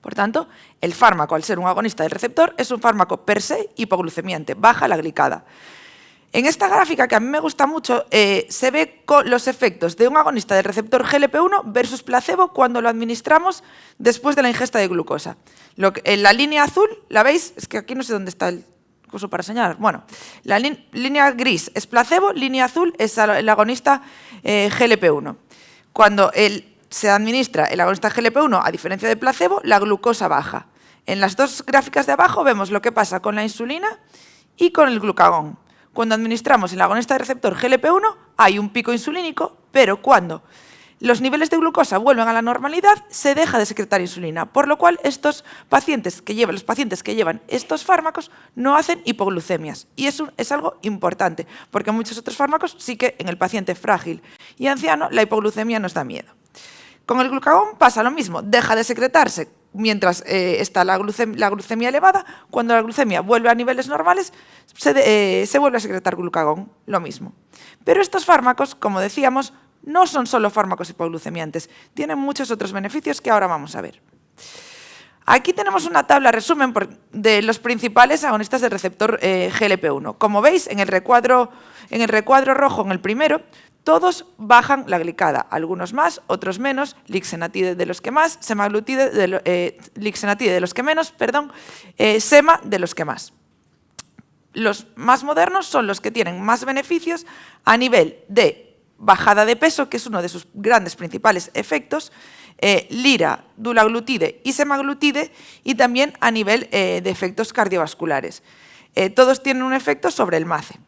Por tanto, el fármaco, al ser un agonista del receptor, es un fármaco per se hipoglucemiante, baja la glicada. En esta gráfica, que a mí me gusta mucho, se ve los efectos de un agonista del receptor GLP-1 versus placebo cuando lo administramos después de la ingesta de glucosa. En la línea azul, ¿la veis? Es que aquí no sé dónde está el coso para señalar. Bueno, la línea gris es placebo, línea azul es el agonista GLP-1. Cuando se administra el agonista GLP-1, a diferencia de placebo, la glucosa baja. En las dos gráficas de abajo vemos lo que pasa con la insulina y con el glucagón. Cuando administramos el agonista de receptor GLP-1 hay un pico insulínico, pero cuando los niveles de glucosa vuelven a la normalidad se deja de secretar insulina, por lo cual los pacientes que llevan estos fármacos no hacen hipoglucemias. Y eso es algo importante, porque muchos otros fármacos sí que en el paciente frágil y anciano la hipoglucemia nos da miedo. Con el glucagón pasa lo mismo, deja de secretarse mientras está la glucemia elevada. Cuando la glucemia vuelve a niveles normales, se vuelve a secretar glucagón, lo mismo. Pero estos fármacos, como decíamos, no son solo fármacos hipoglucemiantes, tienen muchos otros beneficios que ahora vamos a ver. Aquí tenemos una tabla resumen de los principales agonistas del receptor GLP-1. Como veis, en el recuadro rojo, en el primero, todos bajan la glicada, algunos más, otros menos, lixenatide de los que más, semaglutide lixenatide de los que menos, sema de los que más. Los más modernos son los que tienen más beneficios a nivel de bajada de peso, que es uno de sus grandes principales efectos, lira, dulaglutide y semaglutide, y también a nivel de efectos cardiovasculares. Todos tienen un efecto sobre el MACE.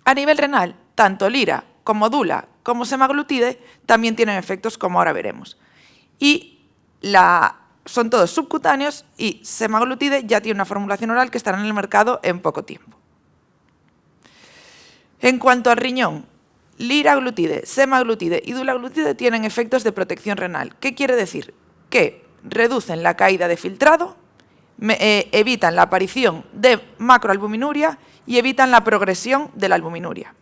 A nivel renal, tanto lira como dula, como semaglutide, también tienen efectos, como ahora veremos. Y son todos subcutáneos, y semaglutide ya tiene una formulación oral que estará en el mercado en poco tiempo. En cuanto al riñón, liraglutide, semaglutide y dulaglutide tienen efectos de protección renal. ¿Qué quiere decir? Que reducen la caída de filtrado, evitan la aparición de macroalbuminuria y evitan la progresión de la albuminuria.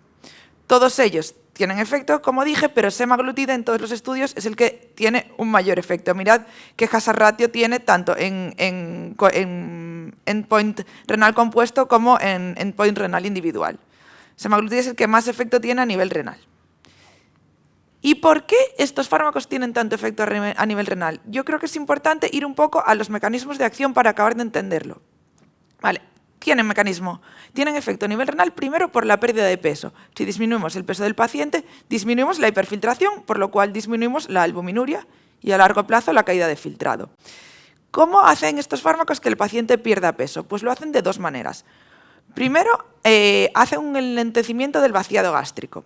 Todos ellos tienen efecto, como dije, pero semaglutide en todos los estudios es el que tiene un mayor efecto. Mirad qué hazard ratio tiene tanto en endpoint renal compuesto como en endpoint renal individual. Semaglutide es el que más efecto tiene a nivel renal. ¿Y por qué estos fármacos tienen tanto efecto a nivel renal? Yo creo que es importante ir un poco a los mecanismos de acción para acabar de entenderlo. Vale. ¿Tienen mecanismo? Tienen efecto a nivel renal primero por la pérdida de peso. Si disminuimos el peso del paciente, disminuimos la hiperfiltración, por lo cual disminuimos la albuminuria y a largo plazo la caída de filtrado. ¿Cómo hacen estos fármacos que el paciente pierda peso? Pues lo hacen de dos maneras. Primero, hacen un enlentecimiento del vaciado gástrico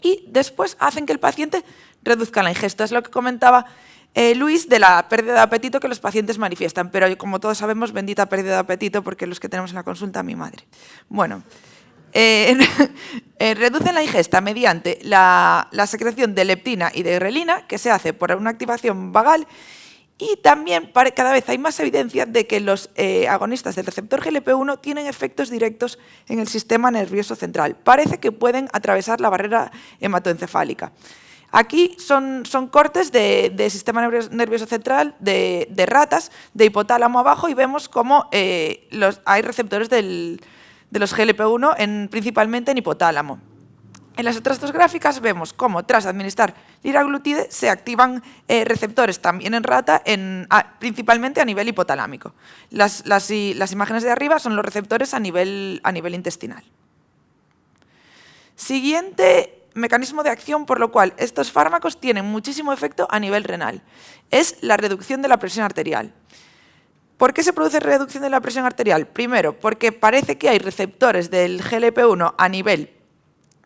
y después hacen que el paciente reduzca la ingesta. Es lo que comentaba Luis, de la pérdida de apetito que los pacientes manifiestan, pero como todos sabemos, bendita pérdida de apetito, porque los que tenemos en la consulta, mi madre. Bueno, reducen la ingesta mediante la secreción de leptina y de grelina, que se hace por una activación vagal, y también cada vez hay más evidencia de que los agonistas del receptor GLP-1 tienen efectos directos en el sistema nervioso central. Parece que pueden atravesar la barrera hematoencefálica. Aquí son cortes de sistema nervioso central de ratas, de hipotálamo abajo, y vemos cómo hay receptores de los GLP-1 principalmente en hipotálamo. En las otras dos gráficas vemos cómo tras administrar liraglutide se activan receptores también en rata, principalmente a nivel hipotalámico. Las imágenes de arriba son los receptores a nivel intestinal. Siguiente mecanismo de acción por lo cual estos fármacos tienen muchísimo efecto a nivel renal es la reducción de la presión arterial. ¿Por qué se produce reducción de la presión arterial? Primero, porque parece que hay receptores del GLP-1 a nivel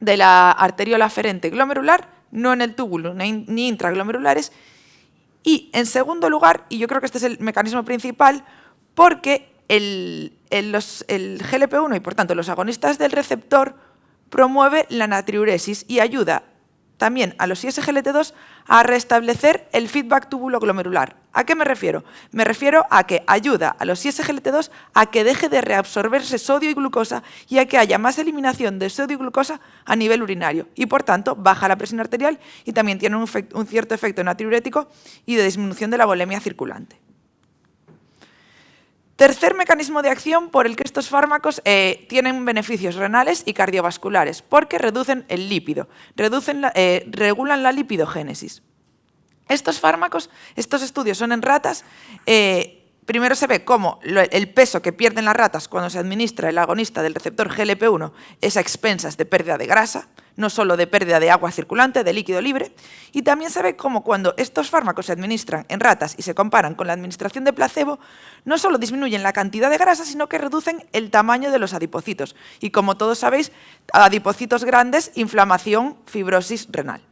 de la arteriola aferente glomerular, no en el túbulo ni intraglomerulares. Y en segundo lugar, y yo creo que este es el mecanismo principal, porque el GLP-1 y por tanto los agonistas del receptor promueve la natriuresis y ayuda también a los ISGLT2 a restablecer el feedback túbulo-glomerular. ¿A qué me refiero? Me refiero a que ayuda a los ISGLT2 a que deje de reabsorberse sodio y glucosa y a que haya más eliminación de sodio y glucosa a nivel urinario y, por tanto, baja la presión arterial y también tiene un cierto efecto natriurético y de disminución de la volemia circulante. Tercer mecanismo de acción por el que estos fármacos tienen beneficios renales y cardiovasculares, porque reducen el lípido, regulan la lipidogénesis. Estos fármacos, estos estudios son en ratas. Primero se ve cómo el peso que pierden las ratas cuando se administra el agonista del receptor GLP-1 es a expensas de pérdida de grasa, no solo de pérdida de agua circulante, de líquido libre, y también se ve cómo cuando estos fármacos se administran en ratas y se comparan con la administración de placebo, no solo disminuyen la cantidad de grasa, sino que reducen el tamaño de los adipocitos. Y como todos sabéis, adipocitos grandes, inflamación, fibrosis renal.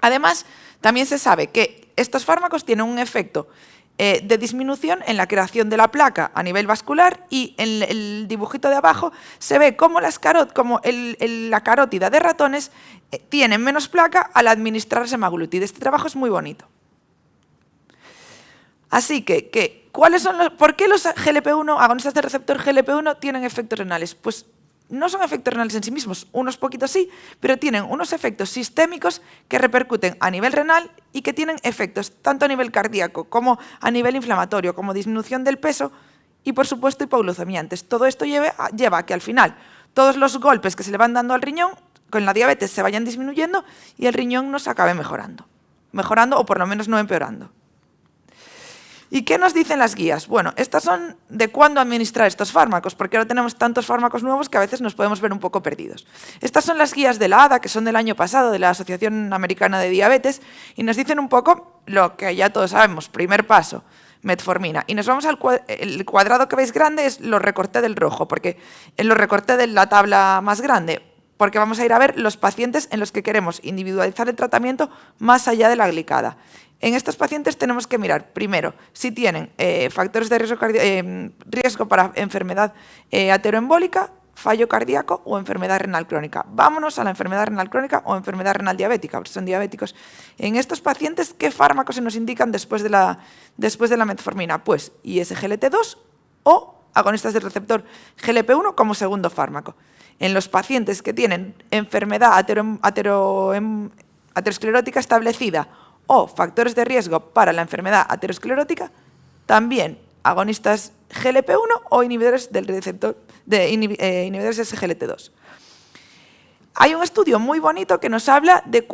Además, también se sabe que estos fármacos tienen un efecto de disminución en la creación de la placa a nivel vascular, y en el dibujito de abajo se ve cómo la carótida de ratones tiene menos placa al administrar semaglutid. Este trabajo es muy bonito. Así que ¿por qué los GLP-1, agonistas del receptor GLP-1, tienen efectos renales? Pues no son efectos renales en sí mismos, unos poquitos sí, pero tienen unos efectos sistémicos que repercuten a nivel renal y que tienen efectos tanto a nivel cardíaco como a nivel inflamatorio, como disminución del peso y, por supuesto, hipoglucemiantes. Todo esto lleva a que al final todos los golpes que se le van dando al riñón con la diabetes se vayan disminuyendo y el riñón nos acabe mejorando o por lo menos no empeorando. ¿Y qué nos dicen las guías? Bueno, estas son de cuándo administrar estos fármacos, porque ahora tenemos tantos fármacos nuevos que a veces nos podemos ver un poco perdidos. Estas son las guías de la ADA, que son del año pasado, de la Asociación Americana de Diabetes, y nos dicen un poco lo que ya todos sabemos. Primer paso, metformina. Y nos vamos el cuadrado que veis grande es lo recorté del rojo, porque lo recorté de la tabla más grande, porque vamos a ir a ver los pacientes en los que queremos individualizar el tratamiento más allá de la glicada. En estos pacientes tenemos que mirar, primero, si tienen factores de riesgo para enfermedad ateroembólica, fallo cardíaco o enfermedad renal crónica. Vámonos a la enfermedad renal crónica o enfermedad renal diabética, porque son diabéticos. En estos pacientes, ¿qué fármacos se nos indican después de la metformina? Pues ISGLT2 o agonistas del receptor GLP-1 como segundo fármaco. En los pacientes que tienen enfermedad aterosclerótica establecida o factores de riesgo para la enfermedad aterosclerótica, también agonistas GLP-1 o inhibidores del receptor inhibidores SGLT2. Hay un estudio muy bonito que nos habla de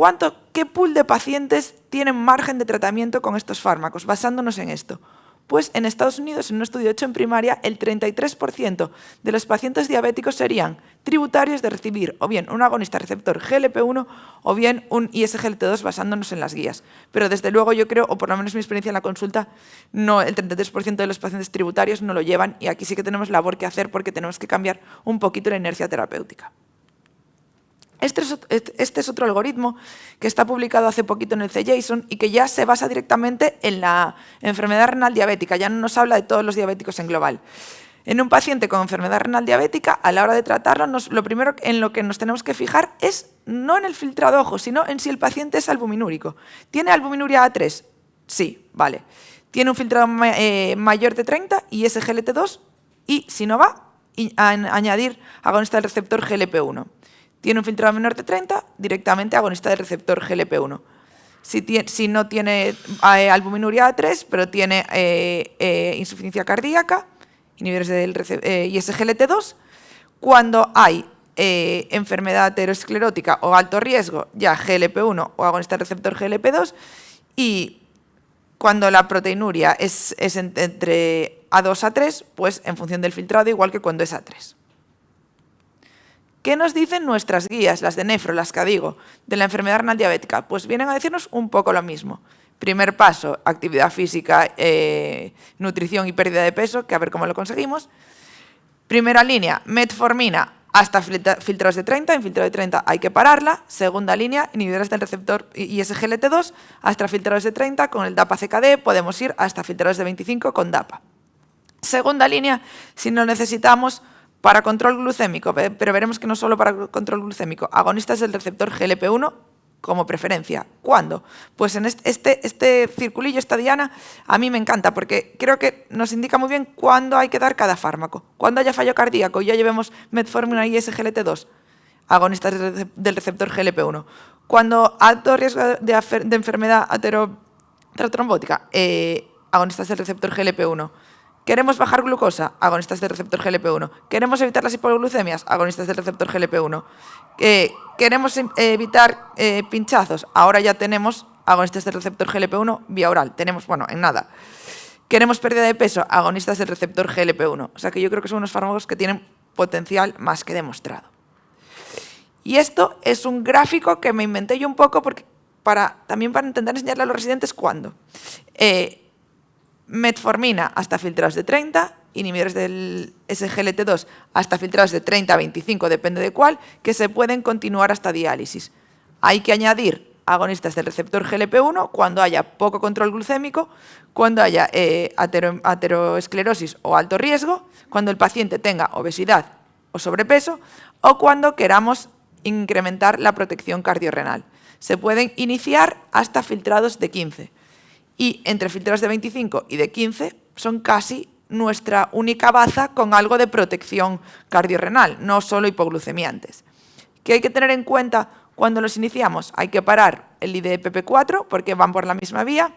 qué pool de pacientes tienen margen de tratamiento con estos fármacos, basándonos en esto. Pues en Estados Unidos, en un estudio hecho en primaria, el 33% de los pacientes diabéticos serían tributarios de recibir o bien un agonista receptor GLP-1 o bien un ISGLT2, basándonos en las guías. Pero desde luego yo creo, o por lo menos mi experiencia en la consulta, no, el 33% de los pacientes tributarios no lo llevan, y aquí sí que tenemos labor que hacer porque tenemos que cambiar un poquito la inercia terapéutica. Este es otro algoritmo que está publicado hace poquito en el CJSON y que ya se basa directamente en la enfermedad renal diabética, ya no nos habla de todos los diabéticos en global. En un paciente con enfermedad renal diabética, a la hora de tratarlo, lo primero en lo que nos tenemos que fijar es no en el filtrado ojo, sino en si el paciente es albuminúrico. ¿Tiene albuminuria A3? Sí, vale. ¿Tiene un filtrado mayor de 30 y SGLT2? Y si no va, añadir agonista del receptor GLP-1. Tiene un filtrado menor de 30, directamente agonista del receptor GLP-1. Si no tiene albuminuria A3, pero tiene insuficiencia cardíaca, inhibidores del ISGLT2, cuando hay enfermedad aterosclerótica o alto riesgo, ya GLP-1 o agonista del receptor GLP-2, y cuando la proteinuria es entre A2 a 3, pues en función del filtrado, igual que cuando es A3. ¿Qué nos dicen nuestras guías, las de nefro, las que digo, de la enfermedad renal diabética? Pues vienen a decirnos un poco lo mismo. Primer paso, actividad física, nutrición y pérdida de peso, que a ver cómo lo conseguimos. Primera línea, metformina hasta filtrados de 30, en filtrado de 30 hay que pararla. Segunda línea, inhibidores del receptor ISGLT2 hasta filtrados de 30, con el DAPA-CKD podemos ir hasta filtrados de 25 con DAPA. Segunda línea, si no necesitamos, para control glucémico, pero veremos que no solo para control glucémico, agonistas del receptor GLP-1 como preferencia. ¿Cuándo? Pues en este circulillo, esta diana, a mí me encanta porque creo que nos indica muy bien cuándo hay que dar cada fármaco. Cuando haya fallo cardíaco y ya llevemos metformina y SGLT2, agonistas del receptor GLP-1. Cuando alto riesgo de enfermedad aterotrombótica, agonistas del receptor GLP-1. ¿Queremos bajar glucosa? Agonistas del receptor GLP-1. ¿Queremos evitar las hipoglucemias? Agonistas del receptor GLP-1. ¿Queremos evitar pinchazos? Ahora ya tenemos agonistas del receptor GLP-1 vía oral. Tenemos, bueno, en nada. ¿Queremos pérdida de peso? Agonistas del receptor GLP-1. O sea que yo creo que son unos fármacos que tienen potencial más que demostrado. Y esto es un gráfico que me inventé yo un poco porque también para intentar enseñarle a los residentes cuándo. Metformina hasta filtrados de 30, inhibidores del SGLT2 hasta filtrados de 30 a 25, depende de cuál, que se pueden continuar hasta diálisis. Hay que añadir agonistas del receptor GLP-1 cuando haya poco control glucémico, cuando haya ateroesclerosis o alto riesgo, cuando el paciente tenga obesidad o sobrepeso o cuando queramos incrementar la protección cardiorrenal. Se pueden iniciar hasta filtrados de 15 y entre filtrados de 25 y de 15 son casi nuestra única baza con algo de protección cardiorrenal, no solo hipoglucemiantes. ¿Qué hay que tener en cuenta cuando los iniciamos? Hay que parar el IDPP4 porque van por la misma vía.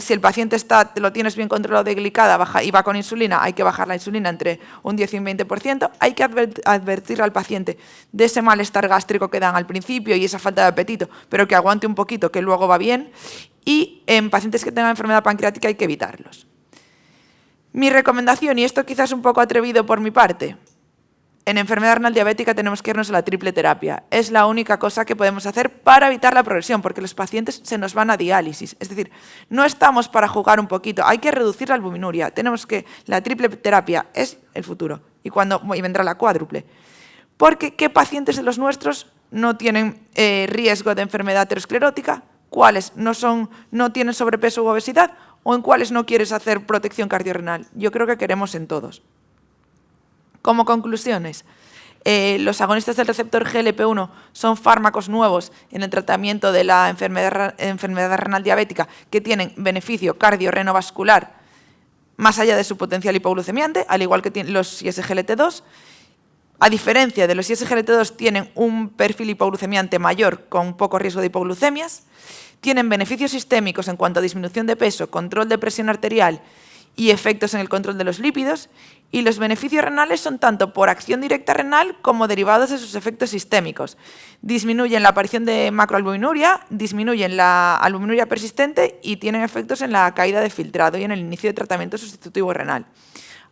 Si el paciente lo tienes bien controlado de glicada y va con insulina, hay que bajar la insulina entre un 10 y un 20%. Hay que advertir al paciente de ese malestar gástrico que dan al principio y esa falta de apetito, pero que aguante un poquito, que luego va bien. Y en pacientes que tengan enfermedad pancreática hay que evitarlos. Mi recomendación, y esto quizás un poco atrevido por mi parte, en enfermedad renal diabética tenemos que irnos a la triple terapia. Es la única cosa que podemos hacer para evitar la progresión, porque los pacientes se nos van a diálisis. Es decir, no estamos para jugar un poquito, hay que reducir la albuminuria. La triple terapia es el futuro y vendrá la cuádruple. Porque ¿qué pacientes de los nuestros no tienen riesgo de enfermedad aterosclerótica? ¿Cuáles no tienen sobrepeso u obesidad? ¿O en cuáles no quieres hacer protección cardiorrenal? Yo creo que queremos en todos. Como conclusiones, los agonistas del receptor GLP-1 son fármacos nuevos en el tratamiento de la enfermedad renal diabética que tienen beneficio cardiorrenovascular más allá de su potencial hipoglucemiante, al igual que los ISGLT2. A diferencia de los ISGLT2, tienen un perfil hipoglucemiante mayor con poco riesgo de hipoglucemias, tienen beneficios sistémicos en cuanto a disminución de peso, control de presión arterial y efectos en el control de los lípidos, y los beneficios renales son tanto por acción directa renal como derivados de sus efectos sistémicos. Disminuyen la aparición de macroalbuminuria, disminuyen la albuminuria persistente y tienen efectos en la caída de filtrado y en el inicio de tratamiento sustitutivo renal.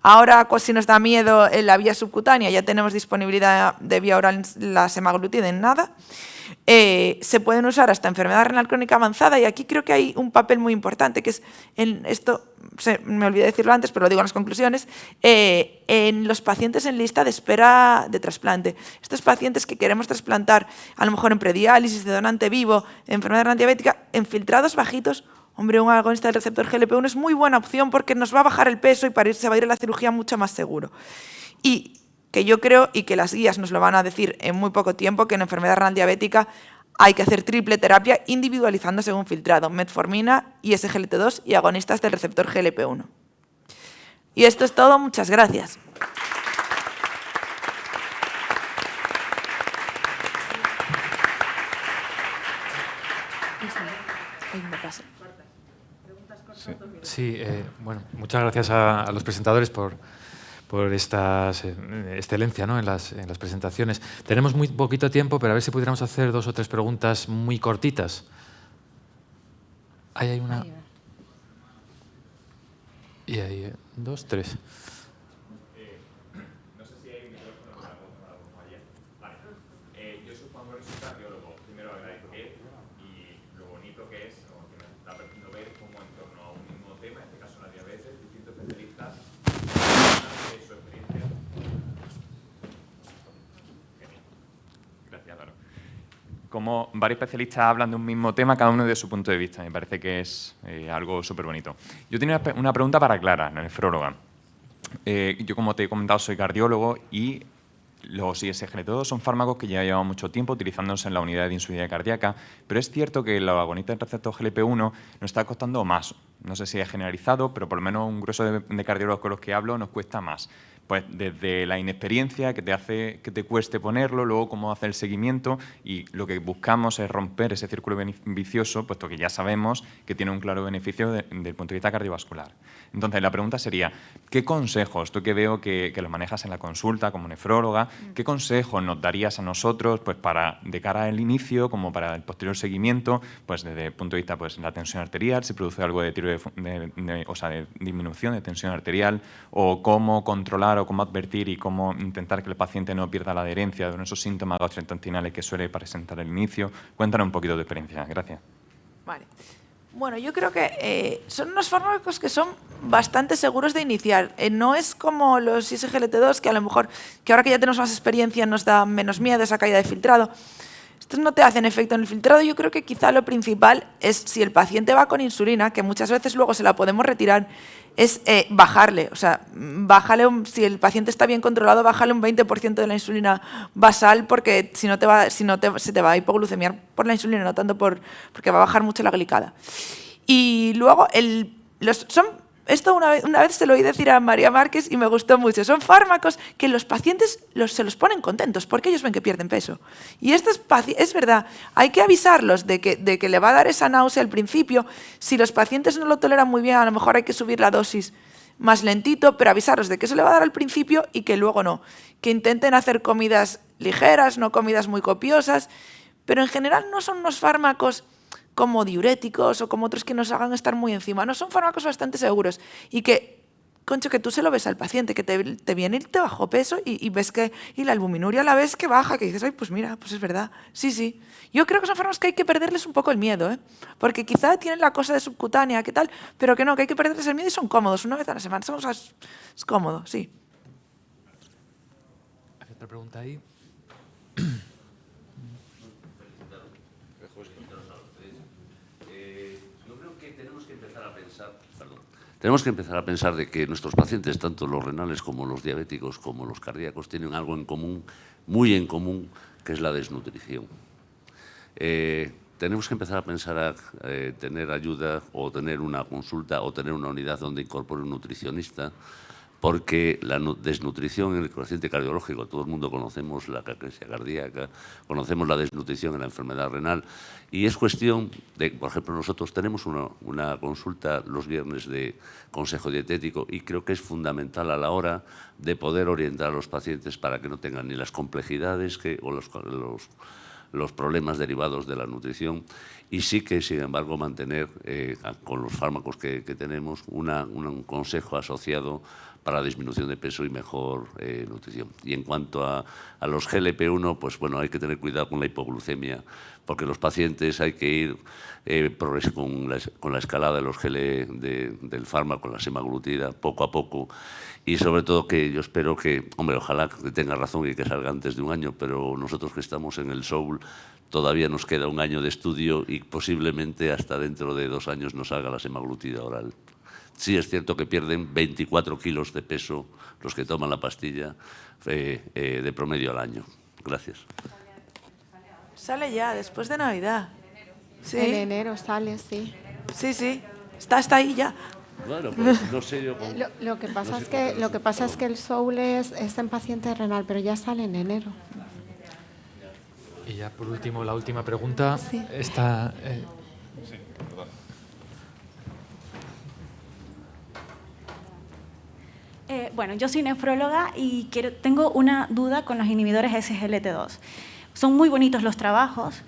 Ahora, si nos da miedo en la vía subcutánea, ya tenemos disponibilidad de vía oral la semaglutida en nada. Se pueden usar hasta enfermedad renal crónica avanzada y aquí creo que hay un papel muy importante, que es me olvidé decirlo antes, pero lo digo en las conclusiones, en los pacientes en lista de espera de trasplante. Estos pacientes que queremos trasplantar, a lo mejor en prediálisis, de donante vivo, enfermedad renal diabética, en filtrados bajitos, hombre, un agonista del receptor GLP-1 es muy buena opción porque nos va a bajar el peso y se va a ir a la cirugía mucho más seguro. Y que yo creo, y que las guías nos lo van a decir en muy poco tiempo, que en enfermedad renal diabética hay que hacer triple terapia individualizando según filtrado, metformina, ISGLT2 y agonistas del receptor GLP-1. Y esto es todo, muchas gracias. Sí, bueno, muchas gracias a los presentadores por esta excelencia, ¿no?, en las presentaciones. Tenemos muy poquito tiempo, pero a ver si pudiéramos hacer 2 o 3 preguntas muy cortitas. Ahí hay una. Y ahí 2, 3. No sé si hay un micrófono para allá. Vale. Yo soy Juan Gómez, soy cardiólogo. Primero agradecer y lo bonito que es, o que me está permitiendo ver cómo en torno a un mismo tema, en este caso la diabetes, distintos especialistas de su experiencia. Gracias, Álvaro. Como varios especialistas hablan de un mismo tema, cada uno de su punto de vista. Me parece que es algo súper bonito. Yo tenía una pregunta para Clara, la nefróloga. Yo, como te he comentado, soy cardiólogo y los ISGLT2 son fármacos que ya llevan mucho tiempo utilizándose en la unidad de insuficiencia cardíaca, pero es cierto que los agonistas del receptor GLP-1 nos está costando más. No sé si es generalizado, pero por lo menos un grueso de cardiólogos con los que hablo nos cuesta más. pues desde la inexperiencia que te hace que te cueste ponerlo, luego cómo hacer el seguimiento, y lo que buscamos es romper ese círculo vicioso, puesto que ya sabemos que tiene un claro beneficio desde el punto de vista cardiovascular. Entonces, la pregunta sería, ¿qué consejos, tú que veo que los manejas en la consulta como nefróloga, qué consejos nos darías a nosotros pues, para, de cara al inicio como para el posterior seguimiento, pues desde el punto de vista pues, la tensión arterial, si produce algo de de disminución de tensión arterial, o cómo controlar o cómo advertir y cómo intentar que el paciente no pierda la adherencia de esos síntomas gastrointestinales que suele presentar al inicio? Cuéntanos un poquito de experiencia. Gracias. Vale. Bueno, yo creo que son unos fármacos que son bastante seguros de iniciar. No es como los SGLT2, que a lo mejor, que ahora que ya tenemos más experiencia, nos da menos miedo esa caída de filtrado. Estos no te hacen efecto en el filtrado. Yo creo que quizá lo principal es, si el paciente va con insulina, que muchas veces luego se la podemos retirar, es bajarle. O sea, bájale si el paciente está bien controlado, bájale un 20% de la insulina basal, porque si no, se te va a hipoglucemiar por la insulina, no tanto porque va a bajar mucho la glicada. Y luego, esto una vez se lo oí decir a María Márquez y me gustó mucho. Son fármacos que los pacientes se los ponen contentos porque ellos ven que pierden peso. Y es verdad, hay que avisarlos de que le va a dar esa náusea al principio. Si los pacientes no lo toleran muy bien, a lo mejor hay que subir la dosis más lentito, pero avisarlos de que eso le va a dar al principio y que luego no. Que intenten hacer comidas ligeras, no comidas muy copiosas, pero en general no son unos fármacos como diuréticos o como otros que nos hagan estar muy encima. No, son fármacos bastante seguros y que, concho, que tú se lo ves al paciente, que te viene y te bajó peso y ves que y la albuminuria la ves que baja, que dices, ay, pues mira, pues es verdad. Sí, sí. Yo creo que son fármacos que hay que perderles un poco el miedo, porque quizá tienen la cosa de subcutánea, ¿qué tal? Pero que no, que hay que perderles el miedo y son cómodos. Una vez a la semana es cómodo, sí. ¿Hay otra pregunta ahí? Tenemos que empezar a pensar de que nuestros pacientes, tanto los renales como los diabéticos, como los cardíacos, tienen algo en común, muy en común, que es la desnutrición. Tenemos que empezar a pensar a tener ayuda o tener una consulta o tener una unidad donde incorpore un nutricionista, porque la desnutrición en el paciente cardiológico, todo el mundo conocemos la caquexia cardíaca, conocemos la desnutrición en la enfermedad renal, y es cuestión de, por ejemplo, nosotros tenemos una consulta los viernes de consejo dietético y creo que es fundamental a la hora de poder orientar a los pacientes para que no tengan ni las complejidades o los problemas derivados de la nutrición, y sí que, sin embargo, mantener con los fármacos que tenemos un consejo asociado para la disminución de peso y mejor nutrición. Y en cuanto a los GLP-1, pues bueno, hay que tener cuidado con la hipoglucemia, porque los pacientes hay que ir con la escalada de los del fármaco, la semaglutida, poco a poco. Y sobre todo que yo espero que, hombre, ojalá que tenga razón y que salga antes de un año, pero nosotros que estamos en el SOUL todavía nos queda un año de estudio y posiblemente hasta dentro de 2 años nos salga la semaglutida oral. Sí es cierto que pierden 24 kilos de peso los que toman la pastilla de promedio al año. Gracias. Sale ya, después de Navidad. Sí. En enero sale, sí. Sí, sí. Está ahí ya. Bueno, pues no sé yo... Lo que pasa es que el SOUL es en paciente renal, pero ya sale en enero. Y ya por último, la última pregunta. Sí. Está... Sí, perdón. Bueno, yo soy nefróloga y tengo una duda con los inhibidores SGLT2. Son muy bonitos los trabajos,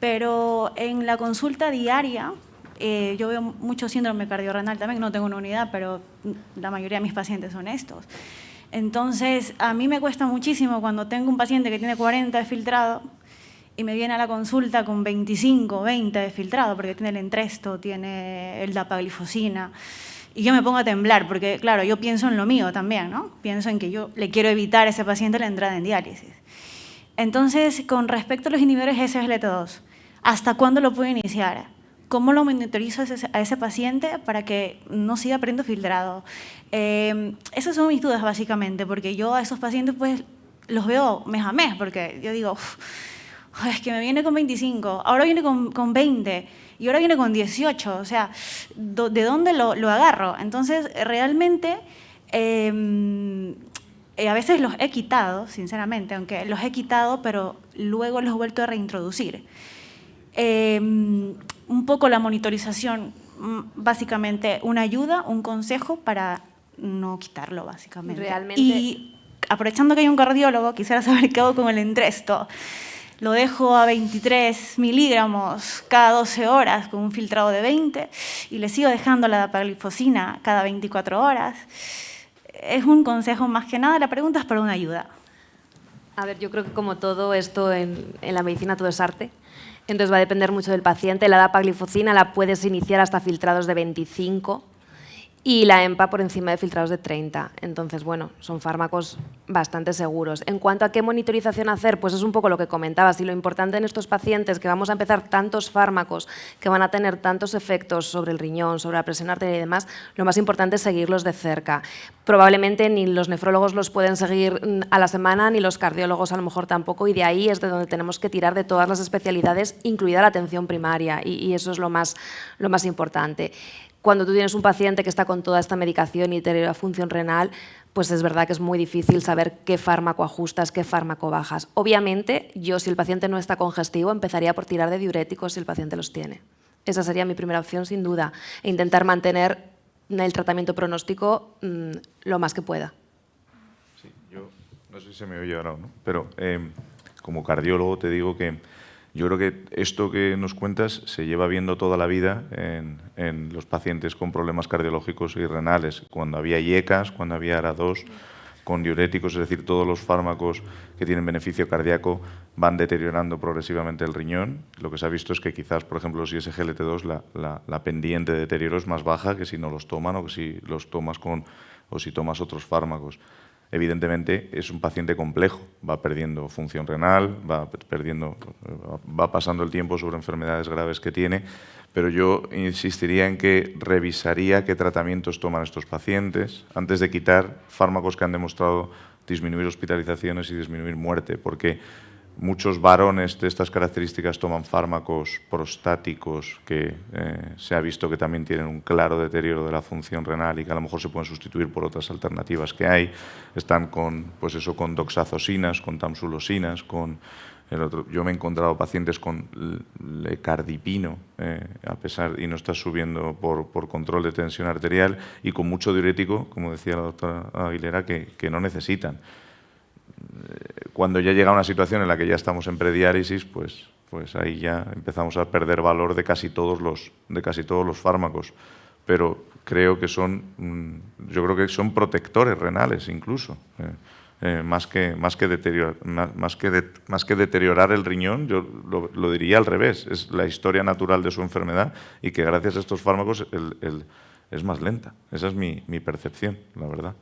pero en la consulta diaria yo veo mucho síndrome cardiorrenal también. No tengo una unidad, pero la mayoría de mis pacientes son estos. Entonces, a mí me cuesta muchísimo cuando tengo un paciente que tiene 40 de filtrado y me viene a la consulta con 25, 20 de filtrado, porque tiene el Entresto, tiene el dapaglifosina. Y yo me pongo a temblar, porque, claro, yo pienso en lo mío también, ¿no? Pienso en que yo le quiero evitar a ese paciente la entrada en diálisis. Entonces, con respecto a los inhibidores SGLT2, ¿hasta cuándo lo puedo iniciar? ¿Cómo lo monitorizo a ese paciente para que no siga perdiendo filtrado? Esas son mis dudas, básicamente, porque yo a esos pacientes pues, los veo mes a mes, porque yo digo, es que me viene con 25, ahora viene con 20, y ahora viene con 18, o sea, ¿de dónde lo agarro? Entonces, realmente, A veces los he quitado, sinceramente, aunque los he quitado, pero luego los he vuelto a reintroducir. Un poco la monitorización, básicamente una ayuda, un consejo para no quitarlo, básicamente. Realmente. Y aprovechando que hay un cardiólogo, quisiera saber qué hago con el Entresto. Lo dejo a 23 miligramos cada 12 horas con un filtrado de 20 y le sigo dejando la dapaglifosina cada 24 horas. Es un consejo más que nada, la pregunta es para una ayuda. A ver, yo creo que como todo esto en la medicina todo es arte. Entonces va a depender mucho del paciente. La dapaglifosina la puedes iniciar hasta filtrados de 25 y la EMPA por encima de filtrados de 30. Entonces, bueno, son fármacos bastante seguros. En cuanto a qué monitorización hacer, pues es un poco lo que comentabas. Y lo importante en estos pacientes, que vamos a empezar tantos fármacos que van a tener tantos efectos sobre el riñón, sobre la presión arterial y demás, lo más importante es seguirlos de cerca. Probablemente ni los nefrólogos los pueden seguir a la semana, ni los cardiólogos a lo mejor tampoco, y de ahí es de donde tenemos que tirar de todas las especialidades, incluida la atención primaria, y eso es lo más importante. Cuando tú tienes un paciente que está con toda esta medicación y deteriora función renal, pues es verdad que es muy difícil saber qué fármaco ajustas, qué fármaco bajas. Obviamente, yo si el paciente no está congestivo, empezaría por tirar de diuréticos si el paciente los tiene. Esa sería mi primera opción, sin duda, e intentar mantener el tratamiento pronóstico lo más que pueda. Sí, yo no sé si se me oye ahora o no, pero como cardiólogo te digo que yo creo que esto que nos cuentas se lleva viendo toda la vida en los pacientes con problemas cardiológicos y renales. Cuando había IECAS, cuando había ARA2, con diuréticos, es decir, todos los fármacos que tienen beneficio cardíaco van deteriorando progresivamente el riñón. Lo que se ha visto es que quizás, por ejemplo, si es SGLT2, la pendiente de deterioro es más baja que si no los toman o que si los tomas o si tomas otros fármacos. Evidentemente es un paciente complejo, va perdiendo función renal, va pasando el tiempo sobre enfermedades graves que tiene, pero yo insistiría en que revisaría qué tratamientos toman estos pacientes antes de quitar fármacos que han demostrado disminuir hospitalizaciones y disminuir muerte, porque muchos varones de estas características toman fármacos prostáticos que se ha visto que también tienen un claro deterioro de la función renal y que a lo mejor se pueden sustituir por otras alternativas que hay. Están con doxazosinas, con tamsulosinas, con el otro. Yo me he encontrado pacientes con lecardipino, y no está subiendo por control de tensión arterial, y con mucho diurético, como decía la doctora Aguilera, que no necesitan. Cuando ya llega una situación en la que ya estamos en prediálisis, pues ahí ya empezamos a perder valor de casi todos los fármacos. Pero creo que yo creo que son protectores renales incluso. Más que deteriorar el riñón, yo lo diría al revés. Es la historia natural de su enfermedad y que gracias a estos fármacos es más lenta. Esa es mi percepción, la verdad.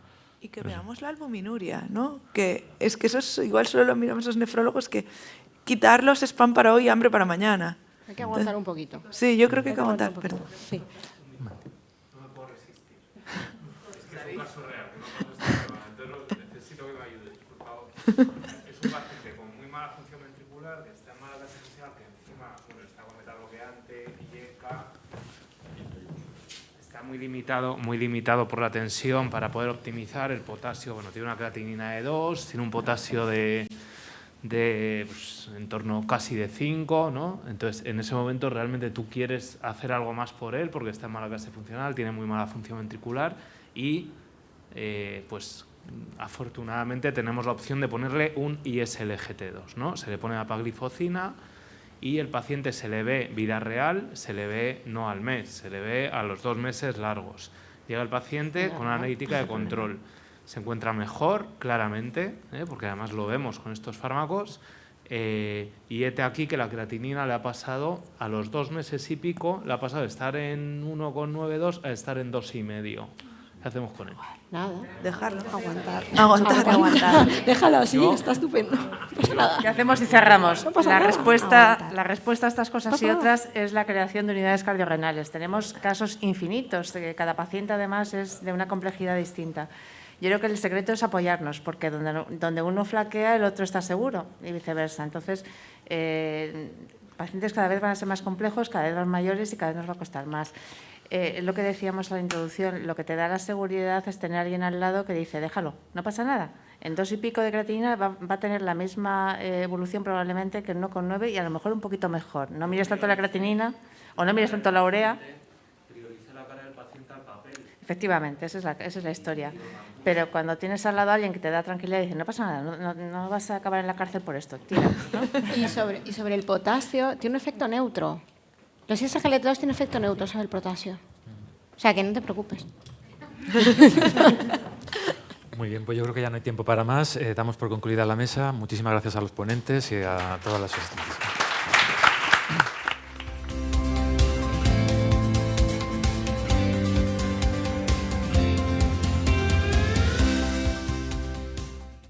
Y que veamos la albuminuria, ¿no? Que es que eso es, igual solo lo miramos los nefrólogos, que quitarlos es pan para hoy y hambre para mañana. Hay que aguantar un poquito. Sí, yo creo que hay que aguantar. Perdón. Sí. No me puedo resistir. Es que es un caso real, entonces necesito que me ayudes, por favor. Es un paciente con muy mala función ventricular, que está en mala tensión, que encima está con metalogreante, IECA. Está muy limitado por la tensión para poder optimizar el potasio. Bueno, tiene una creatinina de 2, tiene un potasio de en torno casi de 5, ¿no? Entonces, en ese momento realmente tú quieres hacer algo más por él porque está en mala clase funcional, tiene muy mala función ventricular y, pues, afortunadamente tenemos la opción de ponerle un ISLGT2, ¿no? Se le pone dapaglifosina y el paciente se le ve vida real, se le ve no al mes, se le ve a los 2 meses largos. Llega el paciente con una analítica de control. Se encuentra mejor, claramente, porque además lo vemos con estos fármacos, y hete aquí que la creatinina le ha pasado, a los 2 meses y pico, le ha pasado de estar en 1,92 a estar en 2,5. ¿Qué hacemos con él? Nada. Dejarlo. Aguantar. Déjalo así, está estupendo. No pasa nada. ¿Qué hacemos si cerramos? No pasa La nada. respuesta a estas cosas y otras es la creación de unidades cardiorrenales. Tenemos casos infinitos, que cada paciente además es de una complejidad distinta. Yo creo que el secreto es apoyarnos, porque donde uno flaquea, el otro está seguro, y viceversa. Entonces, pacientes cada vez van a ser más complejos, cada vez más mayores y cada vez nos va a costar más. Lo que decíamos en la introducción, lo que te da la seguridad es tener a alguien al lado que dice, déjalo, no pasa nada. En 2 y pico de creatinina va a tener la misma evolución probablemente que en 1,9 y a lo mejor un poquito mejor. No mires tanto la creatinina o no mires tanto la urea. Prioriza la cara del paciente al papel. Efectivamente, esa es la historia. Pero cuando tienes al lado a alguien que te da tranquilidad y dice, no pasa nada, no vas a acabar en la cárcel por esto, tira, ¿no? Y sobre el potasio, tiene un efecto neutro. Los SGLT2 tienen efecto neutro sobre el potasio. O sea, que no te preocupes. Muy bien, pues yo creo que ya no hay tiempo para más. Damos por concluida la mesa. Muchísimas gracias a los ponentes y a todas las asistentes.